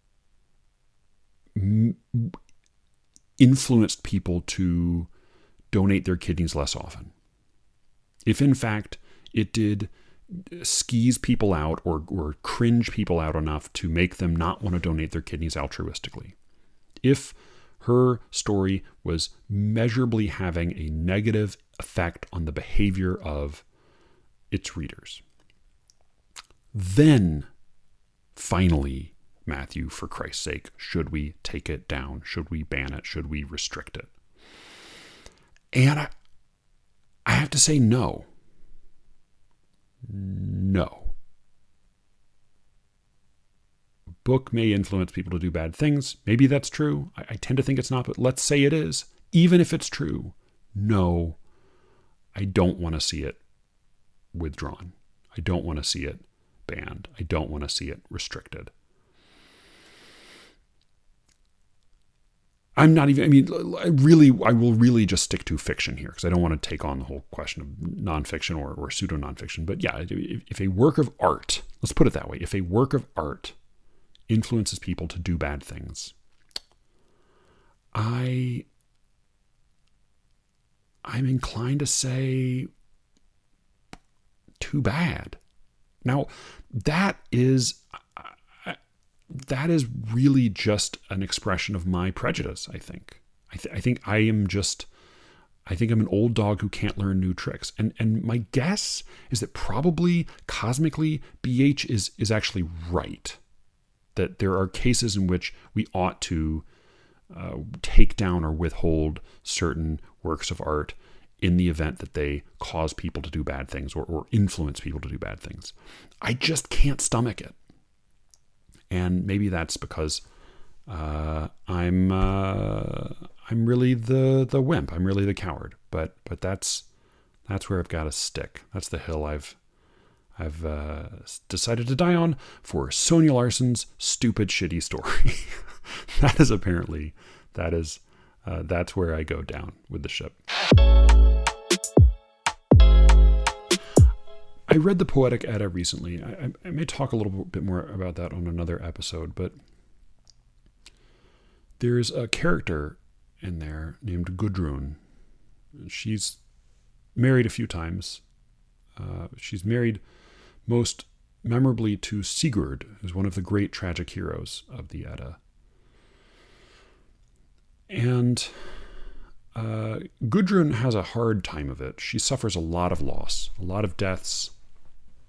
influenced people to donate their kidneys less often, if in fact it did skeeze people out or cringe people out enough to make them not want to donate their kidneys altruistically, if her story was measurably having a negative effect on the behavior of its readers, then finally, Matthew, for Christ's sake, should we take it down? Should we ban it? Should we restrict it? And I have to say no. No. Book may influence people to do bad things. Maybe that's true. I tend to think it's not, but let's say it is. Even if it's true, no, I don't want to see it withdrawn. I don't want to see it banned. I don't want to see it restricted. I will really just stick to fiction here because I don't want to take on the whole question of nonfiction or pseudo-nonfiction. But yeah, if a work of art, let's put it that way, if a work of art influences people to do bad things, I'm inclined to say too bad. Now, that is really just an expression of my prejudice, I think. I think I'm an old dog who can't learn new tricks. And my guess is that probably cosmically BH is actually right. That there are cases in which we ought to take down or withhold certain works of art in the event that they cause people to do bad things or influence people to do bad things. I just can't stomach it. And maybe that's because I'm really the wimp. I'm really the coward. But that's where I've got to stick. That's the hill I've decided to die on for Sonia Larsson's stupid, shitty story. That's where I go down with the ship. I read The Poetic Edda recently. I may talk a little bit more about that on another episode, but there's a character in there named Gudrun. She's married a few times. She's married most memorably to Sigurd, who's one of the great tragic heroes of the Edda. And Gudrun has a hard time of it. She suffers a lot of loss, a lot of deaths,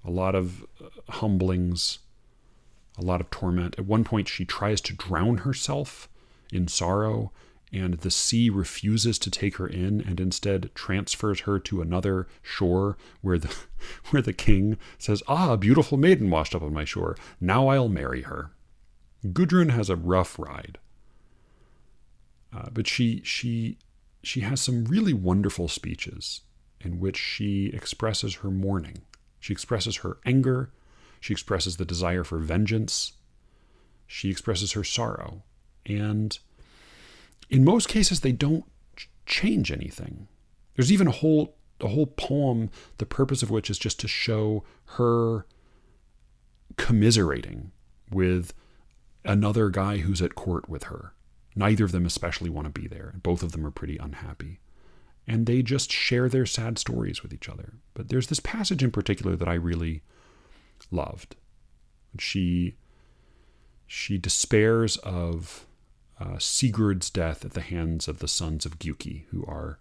a lot of humblings, a lot of torment. At one point, she tries to drown herself in sorrow, and the sea refuses to take her in and instead transfers her to another shore where the king says, "Ah, a beautiful maiden washed up on my shore. Now I'll marry her." Gudrun has a rough ride. But she has some really wonderful speeches in which she expresses her mourning. She expresses her anger. She expresses the desire for vengeance. She expresses her sorrow. And in most cases, they don't change anything. There's even a whole whole poem, the purpose of which is just to show her commiserating with another guy who's at court with her. Neither of them especially want to be there. Both of them are pretty unhappy. And they just share their sad stories with each other. But there's this passage in particular that I really loved. She despairs of Sigurd's death at the hands of the sons of Giuki, who are,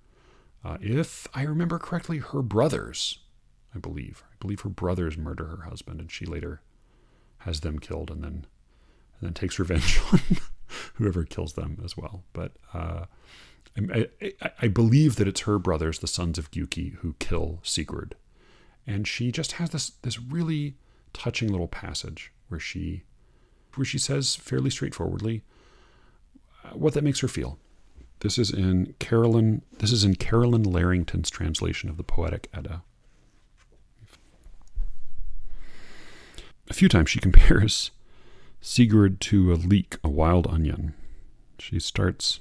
if I remember correctly, her brothers, I believe. I believe her brothers murder her husband, and she later has them killed and then takes revenge on whoever kills them as well. But I believe that it's her brothers, the sons of Giuki, who kill Sigurd. And she just has this really touching little passage where she says fairly straightforwardly what that makes her feel. This is in Carolyn Larrington's translation of the Poetic Edda. A few times she compares Sigurd to a leek, a wild onion. She starts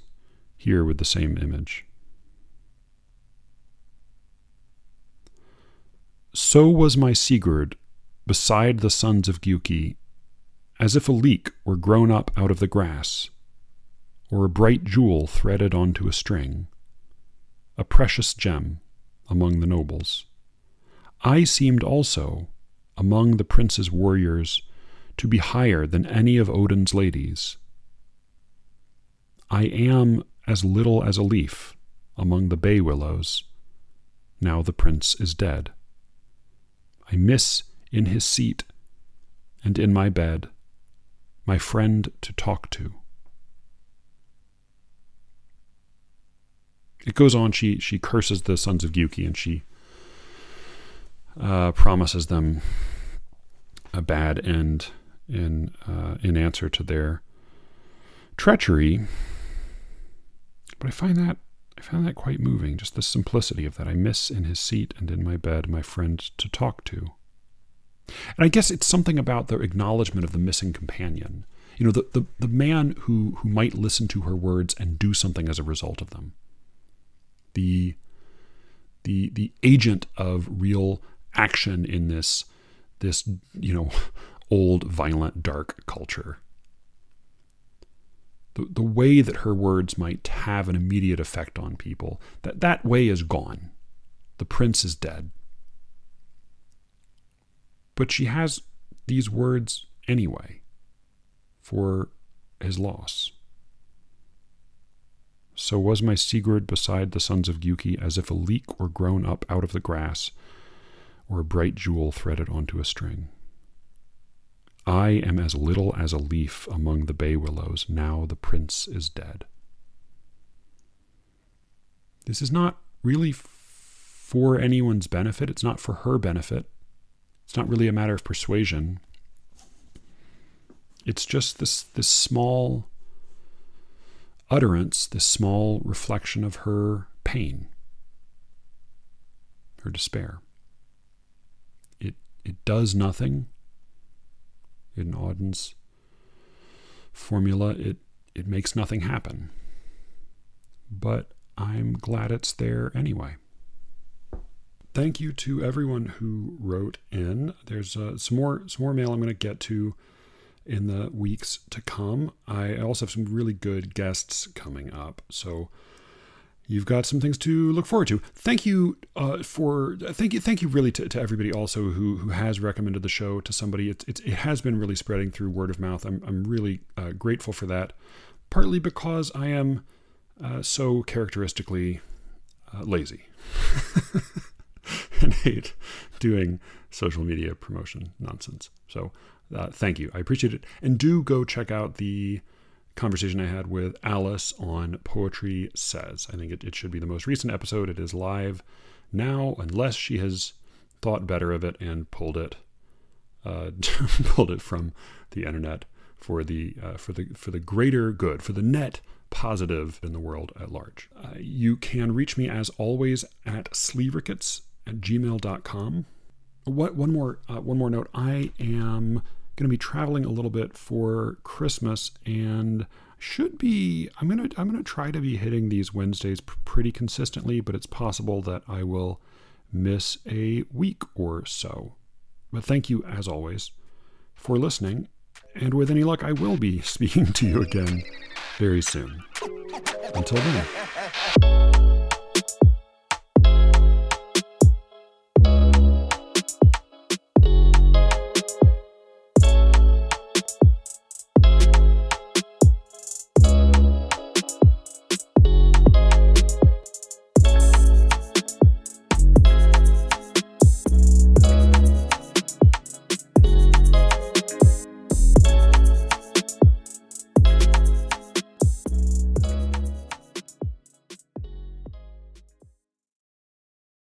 here with the same image. So was my Sigurd beside the sons of Giuki, as if a leek were grown up out of the grass, or a bright jewel threaded onto a string, a precious gem among the nobles. I seemed also, among the prince's warriors, to be higher than any of Odin's ladies. I am as little as a leaf among the bay willows, now the prince is dead. I miss in his seat and in my bed my friend to talk to. It goes on, she curses the sons of Giuki, and she promises them a bad end in answer to their treachery. But I found that quite moving, just the simplicity of that. I miss in his seat and in my bed my friend to talk to. And I guess it's something about the acknowledgement of the missing companion. You know, the man who might listen to her words and do something as a result of them. The agent of real action in this old, violent, dark culture. The way that her words might have an immediate effect on people, that way is gone. The prince is dead. But she has these words anyway for his loss. So was my Sigurd beside the sons of Giuki, as if a leek were grown up out of the grass, or a bright jewel threaded onto a string. I am as little as a leaf among the bay willows, now the prince is dead. This is not really for anyone's benefit. It's not for her benefit. It's not really a matter of persuasion. It's just this small utterance, this small reflection of her pain, her despair. It does nothing. In Auden's formula, it makes nothing happen. But I'm glad it's there anyway. Thank you to everyone who wrote in. There's some more mail I'm going to get to in the weeks to come. I also have some really good guests coming up, so you've got some things to look forward to. Thank you thank you really to everybody also who has recommended the show to somebody. It has been really spreading through word of mouth. I'm really grateful for that, partly because I am so characteristically lazy and hate doing social media promotion nonsense. So thank you. I appreciate it. And do go check out the conversation I had with Alice on Poetry Says. I think it should be the most recent episode. It is live now, unless she has thought better of it and pulled it from the internet for the greater good, for the net positive in the world at large. You can reach me as always at sleeverickets@gmail.com. One more note. I am going to be traveling a little bit for Christmas, and I'm going to try to be hitting these Wednesdays pretty consistently, but it's possible that I will miss a week or so. But thank you, as always, for listening. And with any luck, I will be speaking to you again very soon. Until then.